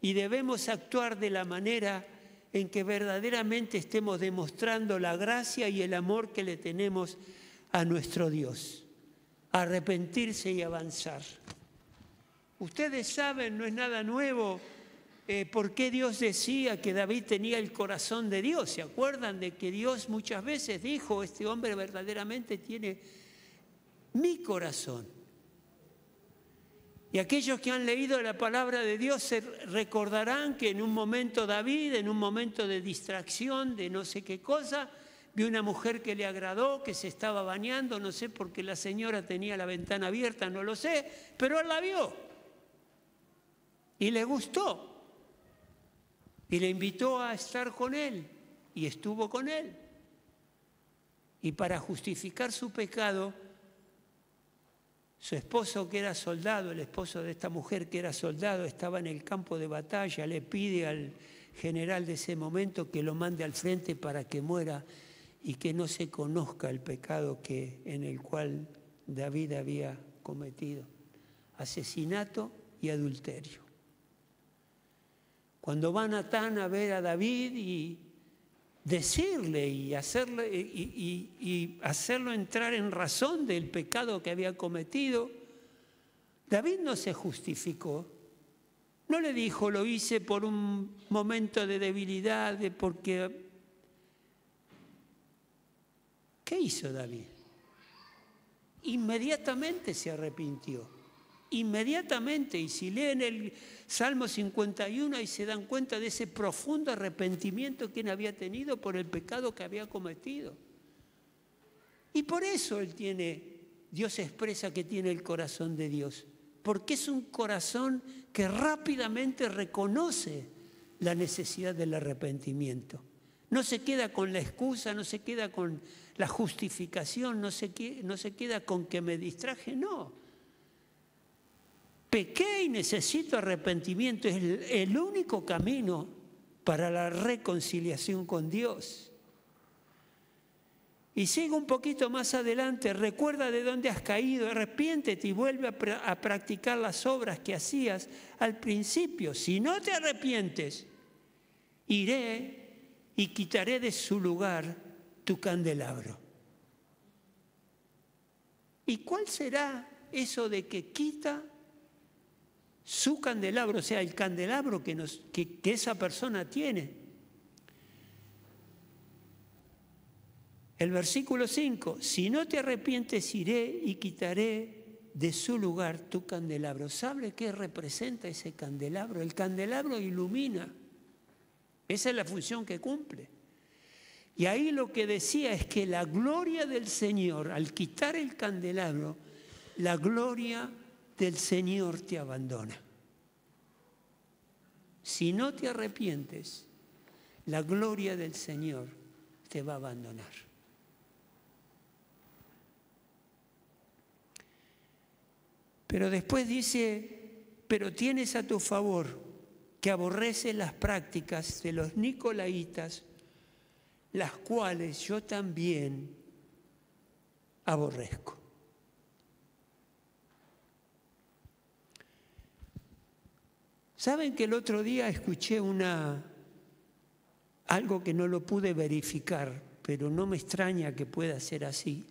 y debemos actuar de la manera en que verdaderamente estemos demostrando la gracia y el amor que le tenemos a nuestro Dios. Arrepentirse y avanzar. Ustedes saben, no es nada nuevo, por qué Dios decía que David tenía el corazón de Dios. ¿Se acuerdan de que Dios muchas veces dijo: este hombre verdaderamente tiene mi corazón? Y aquellos que han leído la palabra de Dios se recordarán que en un momento David, en un momento de distracción, de no sé qué cosa, vio una mujer que le agradó, que se estaba bañando, no sé por qué la señora tenía la ventana abierta, no lo sé, pero él la vio y le gustó y le invitó a estar con él y estuvo con él. Y para justificar su pecado, su esposo, que era soldado, el esposo de esta mujer que era soldado, estaba en el campo de batalla, le pide al general de ese momento que lo mande al frente para que muera y que no se conozca el pecado en el cual David había cometido: asesinato y adulterio. Cuando va Natán a ver a David y decirle y hacerlo entrar en razón del pecado que había cometido, David no se justificó. No le dijo: lo hice por un momento de debilidad, porque... ¿Qué hizo David? Inmediatamente se arrepintió. Inmediatamente. Y si leen el Salmo 51 y se dan cuenta de ese profundo arrepentimiento que él había tenido por el pecado que había cometido. Y por eso Dios expresa que tiene el corazón de Dios, porque es un corazón que rápidamente reconoce la necesidad del arrepentimiento. No se queda con la excusa, no se queda con la justificación, no se queda con que me distraje, no. Pequé y necesito arrepentimiento, es el único camino para la reconciliación con Dios. Y sigo un poquito más adelante: recuerda de dónde has caído, arrepiéntete y vuelve a practicar las obras que hacías al principio. Si no te arrepientes, iré y quitaré de su lugar tu candelabro. ¿Y cuál será eso de que quita su candelabro? O sea, el candelabro que esa persona tiene. El versículo 5: si no te arrepientes, iré y quitaré de su lugar tu candelabro. ¿Sabe qué representa ese candelabro? El candelabro ilumina. Esa es la función que cumple. Y ahí lo que decía es que la gloria del Señor, al quitar el candelabro, la gloria del Señor te abandona. Si no te arrepientes, la gloria del Señor te va a abandonar. Pero después dice: pero tienes a tu favor que aborreces las prácticas de los nicolaitas, las cuales yo también aborrezco. ¿Saben que el otro día escuché algo que no lo pude verificar, pero no me extraña que pueda ser así?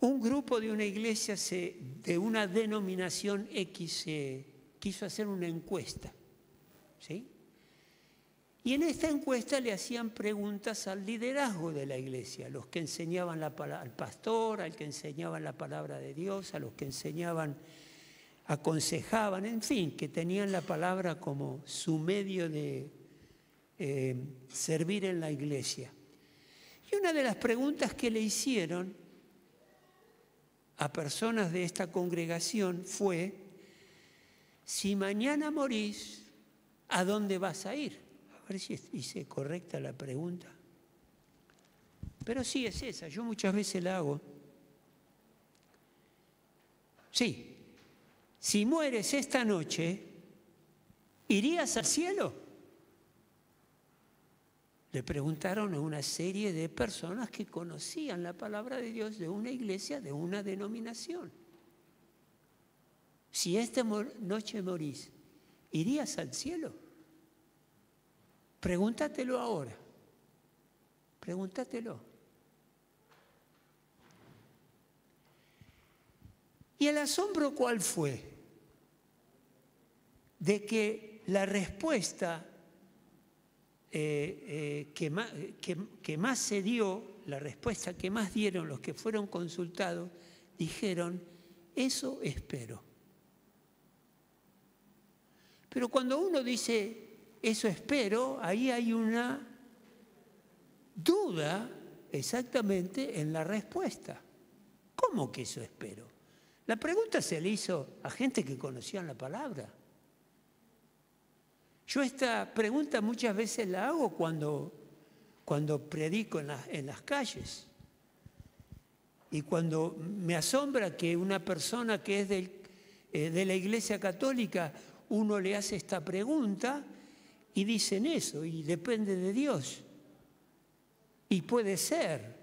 Un grupo de una iglesia, de una denominación X, quiso hacer una encuesta, ¿sí? Y en esta encuesta le hacían preguntas al liderazgo de la iglesia, a los que enseñaban al pastor, al que enseñaban la palabra de Dios, a los que aconsejaban, en fin, que tenían la palabra como su medio de servir en la iglesia. Y una de las preguntas que le hicieron a personas de esta congregación fue: si mañana morís, ¿a dónde vas a ir? A ver si hice correcta la pregunta. pero sí es esa, yo muchas veces la hago. Sí, si mueres esta noche, ¿irías al cielo? Le preguntaron a una serie de personas que conocían la palabra de Dios de una iglesia, de una denominación. Si esta noche morís, ¿irías al cielo? Pregúntatelo ahora. Pregúntatelo. ¿Y el asombro cuál fue? De que la respuesta que más se dio, la respuesta que más dieron los que fueron consultados, dijeron, eso espero. Pero cuando uno dice, eso espero, ahí hay una duda exactamente en la respuesta. ¿Cómo que eso espero? La pregunta se le hizo a gente que conocían la palabra. Yo esta pregunta muchas veces la hago cuando predico en las calles. Y cuando me asombra que una persona que es de la Iglesia Católica, uno le hace esta pregunta y dicen eso, y depende de Dios. Y puede ser,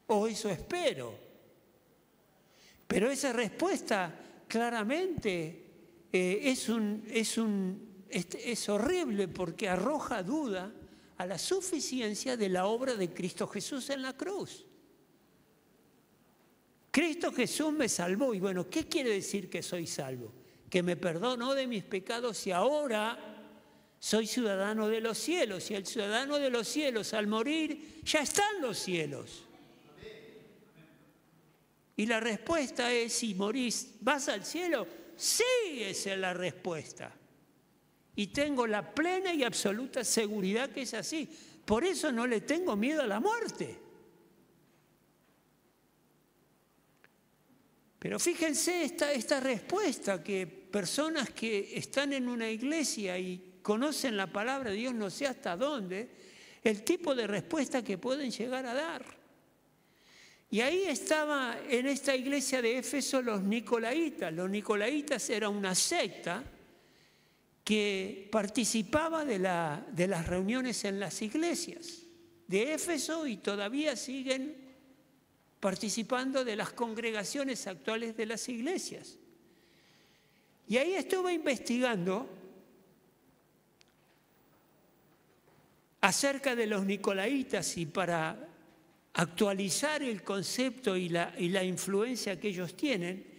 o eso espero. Pero esa respuesta claramente es horrible porque arroja duda a la suficiencia de la obra de Cristo Jesús en la cruz. Cristo Jesús me salvó. Y bueno, ¿qué quiere decir que soy salvo? Que me perdonó de mis pecados y ahora soy ciudadano de los cielos. Y el ciudadano de los cielos al morir ya está en los cielos. Y la respuesta es, si morís, ¿vas al cielo? Sí, esa es la respuesta. Y tengo la plena y absoluta seguridad que es así. Por eso no le tengo miedo a la muerte. Pero fíjense esta respuesta que personas que están en una iglesia y conocen la palabra de Dios, no sé hasta dónde, el tipo de respuesta que pueden llegar a dar. Y ahí estaba en esta iglesia de Éfeso los nicolaítas. Los nicolaítas era una secta que participaba de las reuniones en las iglesias de Éfeso y todavía siguen participando de las congregaciones actuales de las iglesias. Y ahí estuve investigando acerca de los nicolaítas y para actualizar el concepto y la influencia que ellos tienen.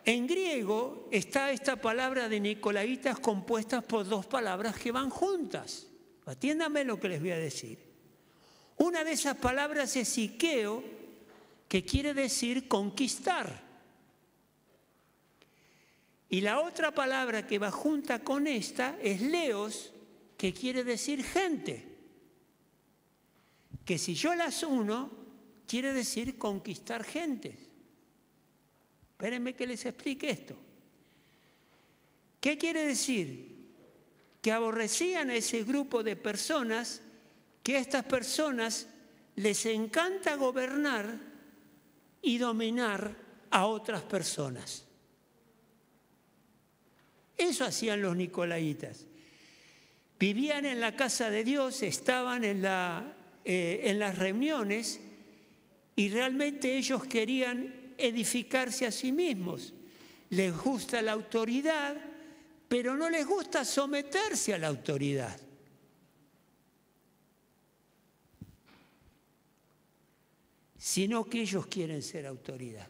En griego está esta palabra de nicolaítas compuesta por dos palabras que van juntas. Atiéndame lo que les voy a decir. Una de esas palabras es Ikeo, que quiere decir conquistar. Y la otra palabra que va junta con esta es leos, que quiere decir gente. Que si yo las uno, quiere decir conquistar gentes. Espérenme que les explique esto. ¿Qué quiere decir? Que aborrecían a ese grupo de personas, que a estas personas les encanta gobernar y dominar a otras personas. Eso hacían los nicolaítas. Vivían en la casa de Dios, estaban en las reuniones y realmente ellos querían edificarse a sí mismos. Les gusta la autoridad, pero no les gusta someterse a la autoridad. Sino que ellos quieren ser autoridad.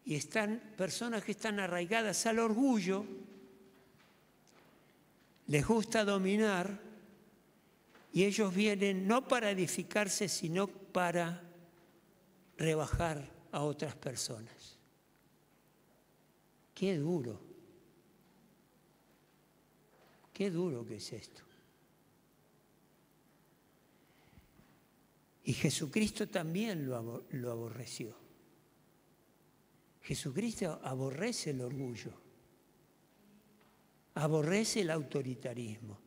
Y están personas que están arraigadas al orgullo, les gusta dominar y ellos vienen no para edificarse, sino para rebajar a otras personas. Qué duro. Qué duro que es esto. Y Jesucristo también lo aborreció. Jesucristo aborrece el orgullo. aborrece el autoritarismo.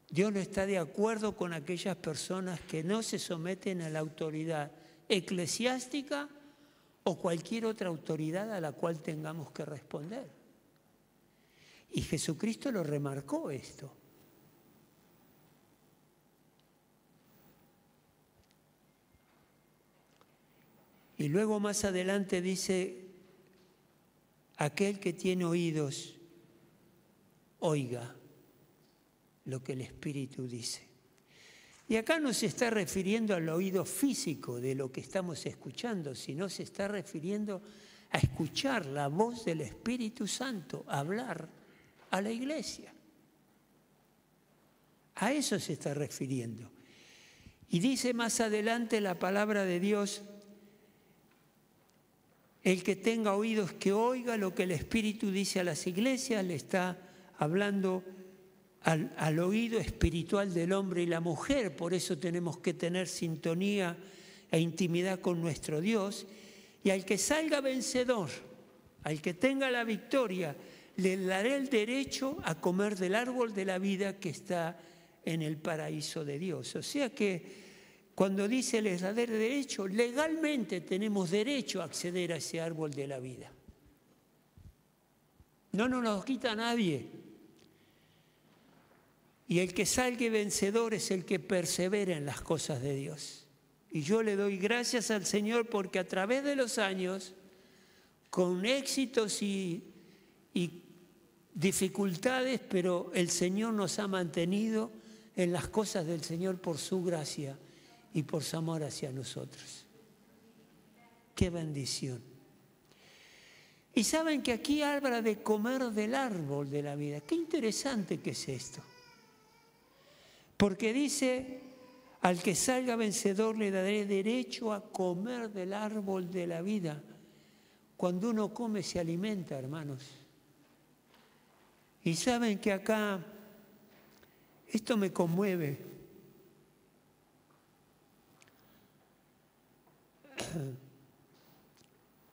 Dios no está de acuerdo con aquellas personas que no se someten a la autoridad eclesiástica o cualquier otra autoridad a la cual tengamos que responder. Y Jesucristo lo remarcó esto. Y luego más adelante dice, aquel que tiene oídos, oiga lo que el Espíritu dice. Y acá no se está refiriendo al oído físico de lo que estamos escuchando, sino se está refiriendo a escuchar la voz del Espíritu Santo, hablar a la iglesia. A eso se está refiriendo. Y dice más adelante la palabra de Dios, el que tenga oídos que oiga lo que el Espíritu dice a las iglesias, le está hablando al oído espiritual del hombre y la mujer. Por eso tenemos que tener sintonía e intimidad con nuestro Dios. Y al que salga vencedor, al que tenga la victoria, le daré el derecho a comer del árbol de la vida que está en el paraíso de Dios. O sea que cuando dice les daré derecho, legalmente tenemos derecho a acceder a ese árbol de la vida. No nos lo quita nadie. Y el que salga vencedor es el que persevera en las cosas de Dios. Y yo le doy gracias al Señor porque a través de los años, con éxitos y dificultades, pero el Señor nos ha mantenido en las cosas del Señor por su gracia y por su amor hacia nosotros. ¡Qué bendición! Y saben que aquí habla de comer del árbol de la vida. ¡Qué interesante que es esto! Porque dice, al que salga vencedor le daré derecho a comer del árbol de la vida. Cuando uno come se alimenta, hermanos. Y saben que acá, esto me conmueve.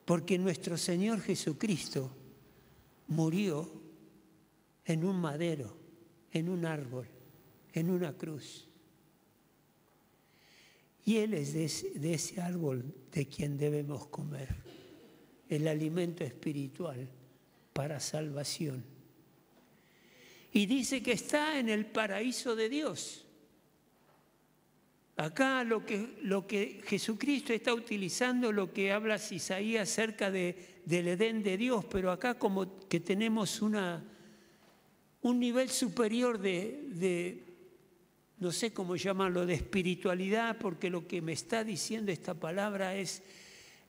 Porque nuestro Señor Jesucristo murió en un madero, en un árbol, en una cruz. Y Él es de ese árbol de quien debemos comer, el alimento espiritual para salvación. Y dice que está en el paraíso de Dios. Acá lo que Jesucristo está utilizando, lo que habla Isaías acerca del Edén de Dios, pero acá como que tenemos un nivel superior de no sé cómo llamarlo, de espiritualidad, porque lo que me está diciendo esta palabra es,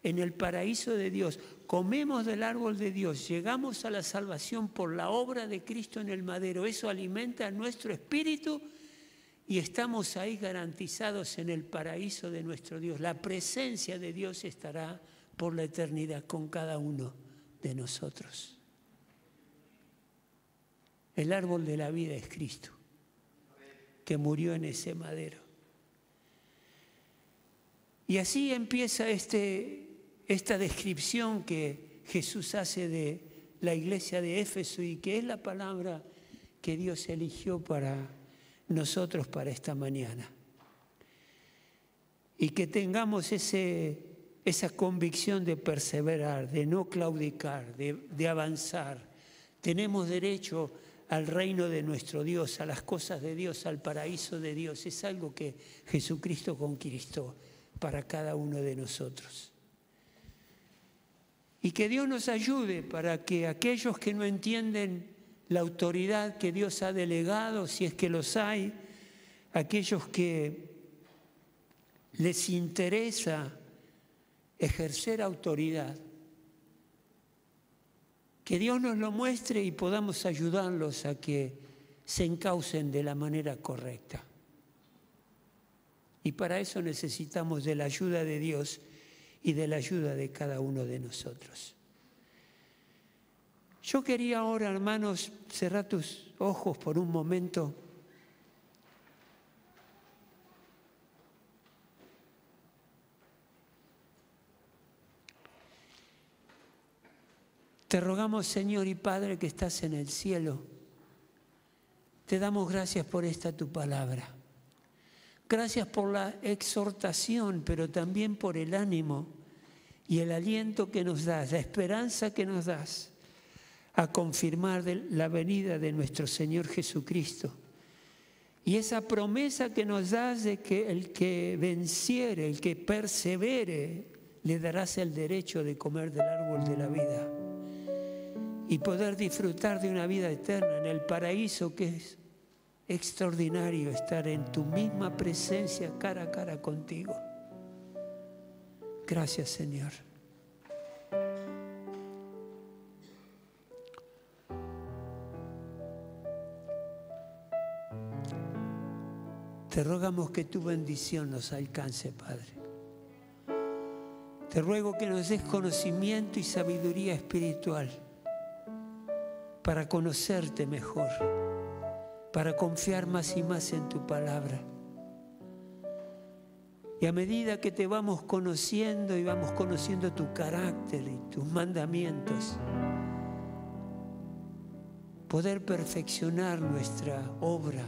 en el paraíso de Dios, comemos del árbol de Dios, llegamos a la salvación por la obra de Cristo en el madero, eso alimenta nuestro espíritu y estamos ahí garantizados en el paraíso de nuestro Dios. La presencia de Dios estará por la eternidad con cada uno de nosotros. El árbol de la vida es Cristo, que murió en ese madero. Y así empieza esta descripción que Jesús hace de la iglesia de Éfeso y que es la palabra que Dios eligió para nosotros para esta mañana. Y que tengamos esa convicción de perseverar, de no claudicar, de avanzar. Tenemos derecho al reino de nuestro Dios, a las cosas de Dios, al paraíso de Dios. Es algo que Jesucristo conquistó para cada uno de nosotros. Y que Dios nos ayude para que aquellos que no entienden la autoridad que Dios ha delegado, si es que los hay, aquellos que les interesa ejercer autoridad, que Dios nos lo muestre y podamos ayudarlos a que se encaucen de la manera correcta. Y para eso necesitamos de la ayuda de Dios y de la ayuda de cada uno de nosotros. Yo quería ahora, hermanos, cerrar tus ojos por un momento. Te rogamos, Señor y Padre, que estás en el cielo. Te damos gracias por esta tu palabra. Gracias por la exhortación, pero también por el ánimo y el aliento que nos das, la esperanza que nos das a confirmar la venida de nuestro Señor Jesucristo. Y esa promesa que nos das de que el que venciere, el que persevere, le darás el derecho de comer del árbol de la vida y poder disfrutar de una vida eterna en el paraíso, que es extraordinario estar en tu misma presencia cara a cara contigo. Gracias, Señor. Te rogamos que tu bendición nos alcance, Padre. Te ruego que nos des conocimiento y sabiduría espiritual para conocerte mejor, para confiar más y más en tu palabra. Y a medida que te vamos conociendo y vamos conociendo tu carácter y tus mandamientos, poder perfeccionar nuestra obra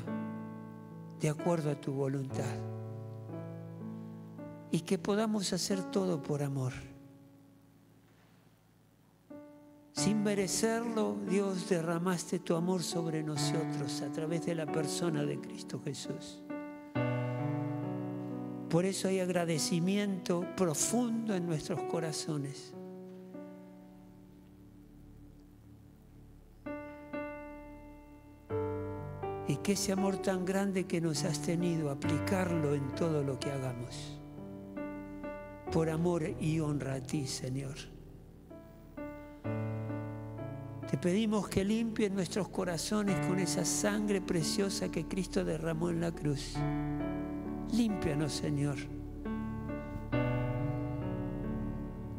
de acuerdo a tu voluntad. Y que podamos hacer todo por amor. Sin merecerlo, Dios, derramaste tu amor sobre nosotros a través de la persona de Cristo Jesús. Por eso hay agradecimiento profundo en nuestros corazones. Y que ese amor tan grande que nos has tenido, aplicarlo en todo lo que hagamos. Por amor y honra a ti, Señor. Te pedimos que limpies nuestros corazones con esa sangre preciosa que Cristo derramó en la cruz. Límpianos, Señor.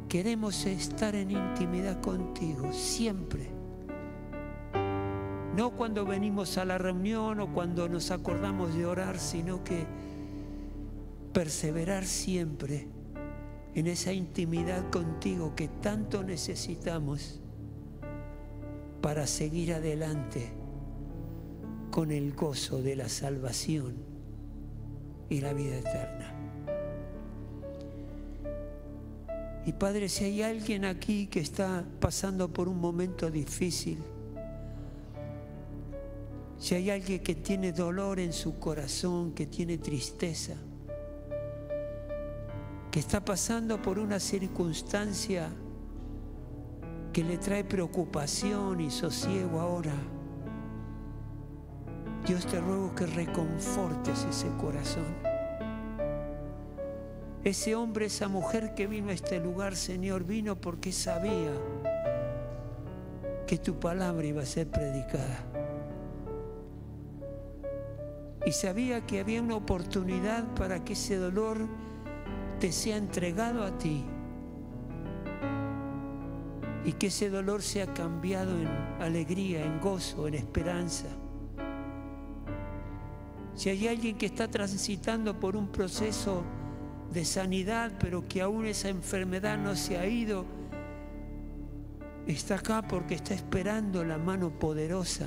Queremos estar en intimidad contigo siempre. No cuando venimos a la reunión o cuando nos acordamos de orar, sino que perseverar siempre en esa intimidad contigo que tanto necesitamos para seguir adelante con el gozo de la salvación y la vida eterna. Y Padre, si hay alguien aquí que está pasando por un momento difícil, si hay alguien que tiene dolor en su corazón, que tiene tristeza, que está pasando por una circunstancia que le trae preocupación y sosiego ahora, Dios, te ruego que reconfortes ese corazón. Ese hombre, esa mujer que vino a este lugar, Señor, vino porque sabía que tu palabra iba a ser predicada. Y sabía que había una oportunidad para que ese dolor te sea entregado a ti. Y que ese dolor sea cambiado en alegría, en gozo, en esperanza. Si hay alguien que está transitando por un proceso de sanidad, pero que aún esa enfermedad no se ha ido, está acá porque está esperando la mano poderosa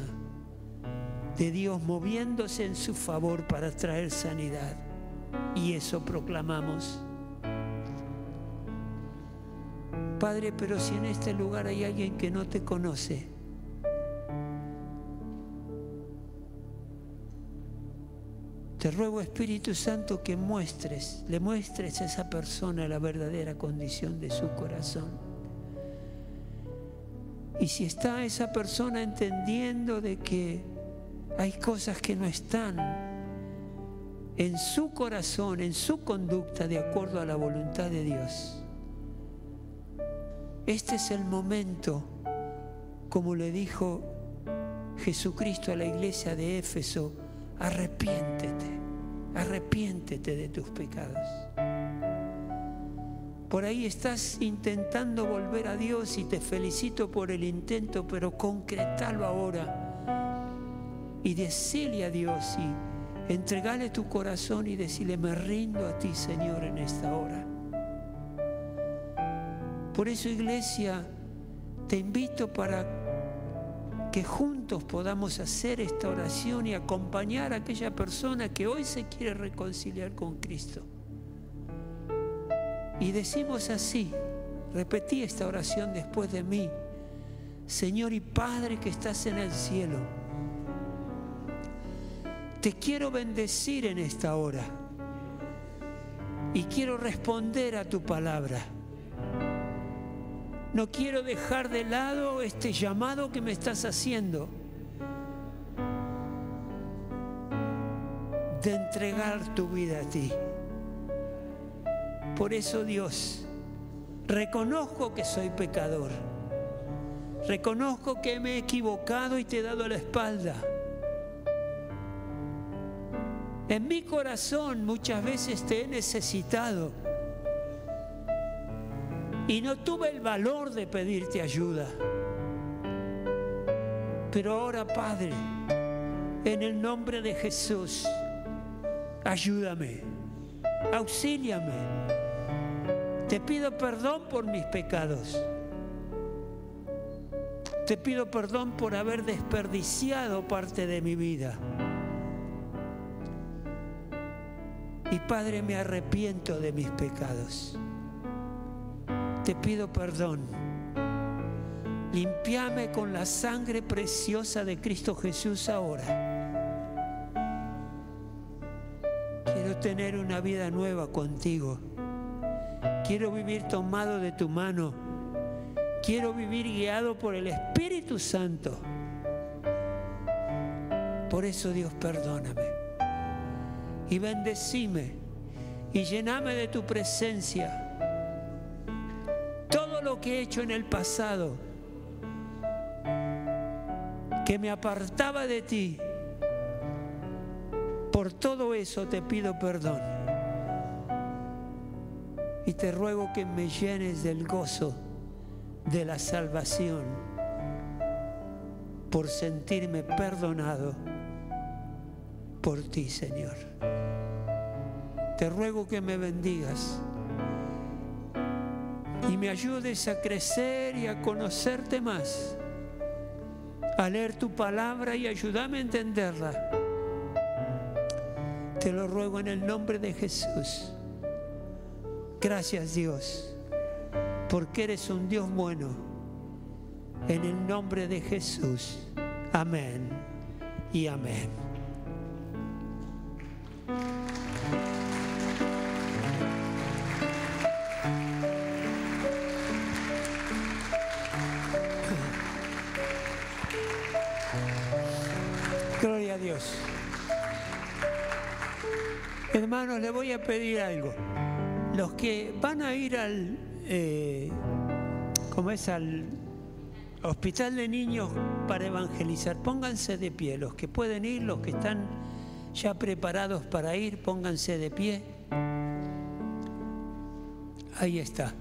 de Dios moviéndose en su favor para traer sanidad. Y eso proclamamos. Padre, pero si en este lugar hay alguien que no te conoce, te ruego, Espíritu Santo, que le muestres a esa persona la verdadera condición de su corazón. Y si está esa persona entendiendo de que hay cosas que no están en su corazón, en su conducta, de acuerdo a la voluntad de Dios, este es el momento, como le dijo Jesucristo a la iglesia de Éfeso: arrepiéntete de tus pecados. Por ahí estás intentando volver a Dios y te felicito por el intento, pero concretalo ahora y decile a Dios y entregale tu corazón y decirle: me rindo a ti, Señor, en esta hora. Por eso, iglesia, te invito para que juntos podamos hacer esta oración y acompañar a aquella persona que hoy se quiere reconciliar con Cristo. Y decimos así, repetí esta oración después de mí: Señor y Padre que estás en el cielo, te quiero bendecir en esta hora y quiero responder a tu palabra. No quiero dejar de lado este llamado que me estás haciendo de entregar tu vida a ti. Por eso, Dios, reconozco que soy pecador. Reconozco que me he equivocado y te he dado la espalda. En mi corazón muchas veces te he necesitado y no tuve el valor de pedirte ayuda. Pero ahora, Padre, en el nombre de Jesús, ayúdame, auxíliame. Te pido perdón por mis pecados. Te pido perdón por haber desperdiciado parte de mi vida. Y Padre, me arrepiento de mis pecados. Te pido perdón. Límpiame con la sangre preciosa de Cristo Jesús ahora. Quiero tener una vida nueva contigo. Quiero vivir tomado de tu mano. Quiero vivir guiado por el Espíritu Santo. Por eso, Dios, perdóname. Y bendecime y lléname de tu presencia. Todo lo que he hecho en el pasado que me apartaba de ti, por todo eso te pido perdón. Y te ruego que me llenes del gozo de la salvación por sentirme perdonado por ti, Señor. Te ruego que me bendigas y me ayudes a crecer y a conocerte más, a leer tu palabra y ayúdame a entenderla. Te lo ruego en el nombre de Jesús. Gracias, Dios, porque eres un Dios bueno. En el nombre de Jesús. Amén y amén. Gloria a Dios. Hermanos, les voy a pedir algo. Los que van a ir al hospital de niños para evangelizar, pónganse de pie. Los que pueden ir, los que están ya preparados para ir, pónganse de pie. Ahí está.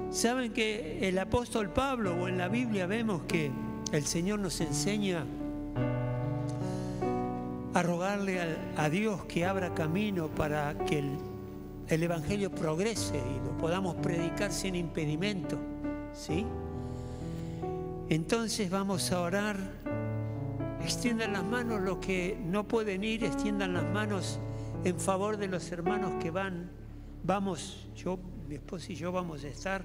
Saben que el apóstol Pablo, o en la Biblia vemos que el Señor nos enseña a rogarle a Dios que abra camino para que el Evangelio progrese y lo podamos predicar sin impedimento, ¿sí? Entonces vamos a orar. Extiendan las manos los que no pueden ir, extiendan las manos en favor de los hermanos que van. Vamos, mi esposa y yo vamos a estar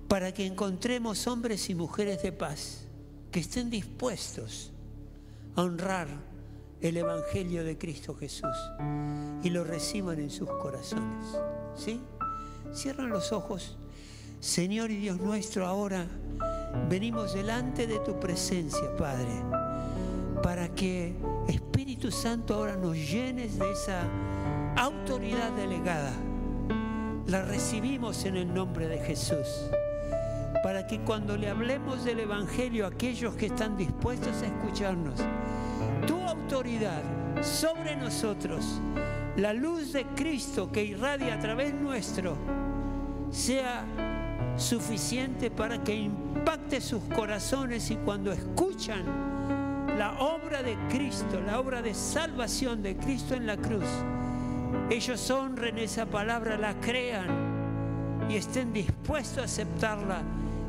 para que encontremos hombres y mujeres de paz que estén dispuestos a honrar el Evangelio de Cristo Jesús y lo reciban en sus corazones, ¿sí? Cierran los ojos. Señor y Dios nuestro, ahora venimos delante de tu presencia, Padre, para que Espíritu Santo ahora nos llenes de esa autoridad delegada. La recibimos en el nombre de Jesús, para que cuando le hablemos del Evangelio a aquellos que están dispuestos a escucharnos, tu autoridad sobre nosotros, la luz de Cristo que irradia a través nuestro, sea suficiente para que impacte sus corazones y cuando escuchan la obra de Cristo, la obra de salvación de Cristo en la cruz, ellos honren esa palabra, la crean y estén dispuestos a aceptarla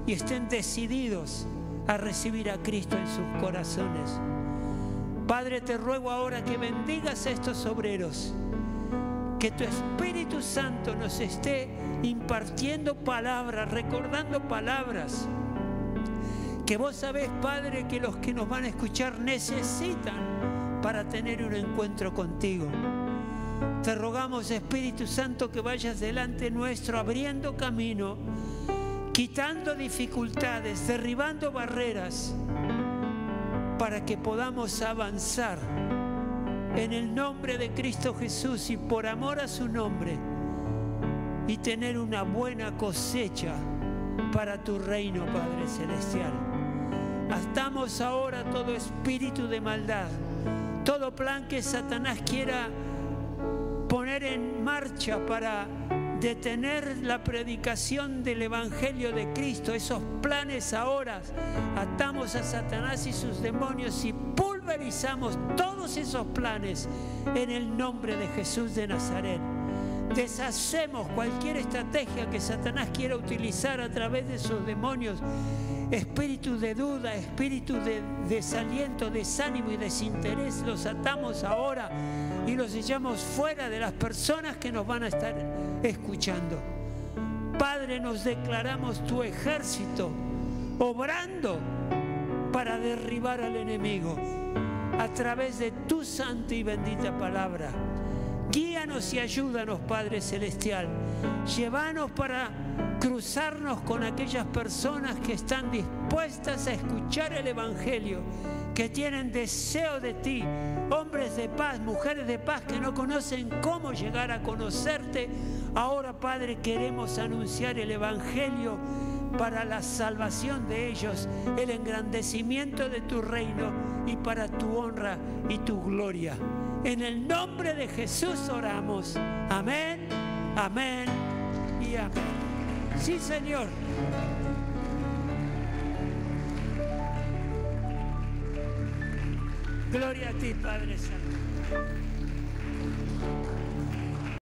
y estén decididos a recibir a Cristo en sus corazones. Padre, te ruego ahora que bendigas a estos obreros, que tu Espíritu Santo nos esté impartiendo palabras, recordando palabras, que vos sabés, Padre, que los que nos van a escuchar necesitan para tener un encuentro contigo. Te rogamos, Espíritu Santo, que vayas delante nuestro, abriendo camino, quitando dificultades, derribando barreras, para que podamos avanzar en el nombre de Cristo Jesús y por amor a su nombre, y tener una buena cosecha para tu reino, Padre Celestial. Atamos ahora todo espíritu de maldad, todo plan que Satanás quiera poner en marcha para detener la predicación del Evangelio de Cristo. Esos planes ahora atamos a Satanás y sus demonios y pulverizamos todos esos planes en el nombre de Jesús de Nazaret. Deshacemos cualquier estrategia que Satanás quiera utilizar a través de sus demonios, espíritu de duda, espíritu de desaliento, desánimo y desinterés. Los atamos ahora y los echamos fuera de las personas que nos van a estar escuchando. Padre, nos declaramos tu ejército obrando para derribar al enemigo a través de tu santa y bendita palabra. Guíanos y ayúdanos, Padre Celestial. Llévanos para cruzarnos con aquellas personas que están dispuestas a escuchar el Evangelio, que tienen deseo de ti, hombres de paz, mujeres de paz que no conocen cómo llegar a conocerte. Ahora, Padre, queremos anunciar el Evangelio para la salvación de ellos, el engrandecimiento de tu reino y para tu honra y tu gloria. En el nombre de Jesús oramos. Amén, amén y amén. Sí, Señor. Gloria a ti, Padre Santo.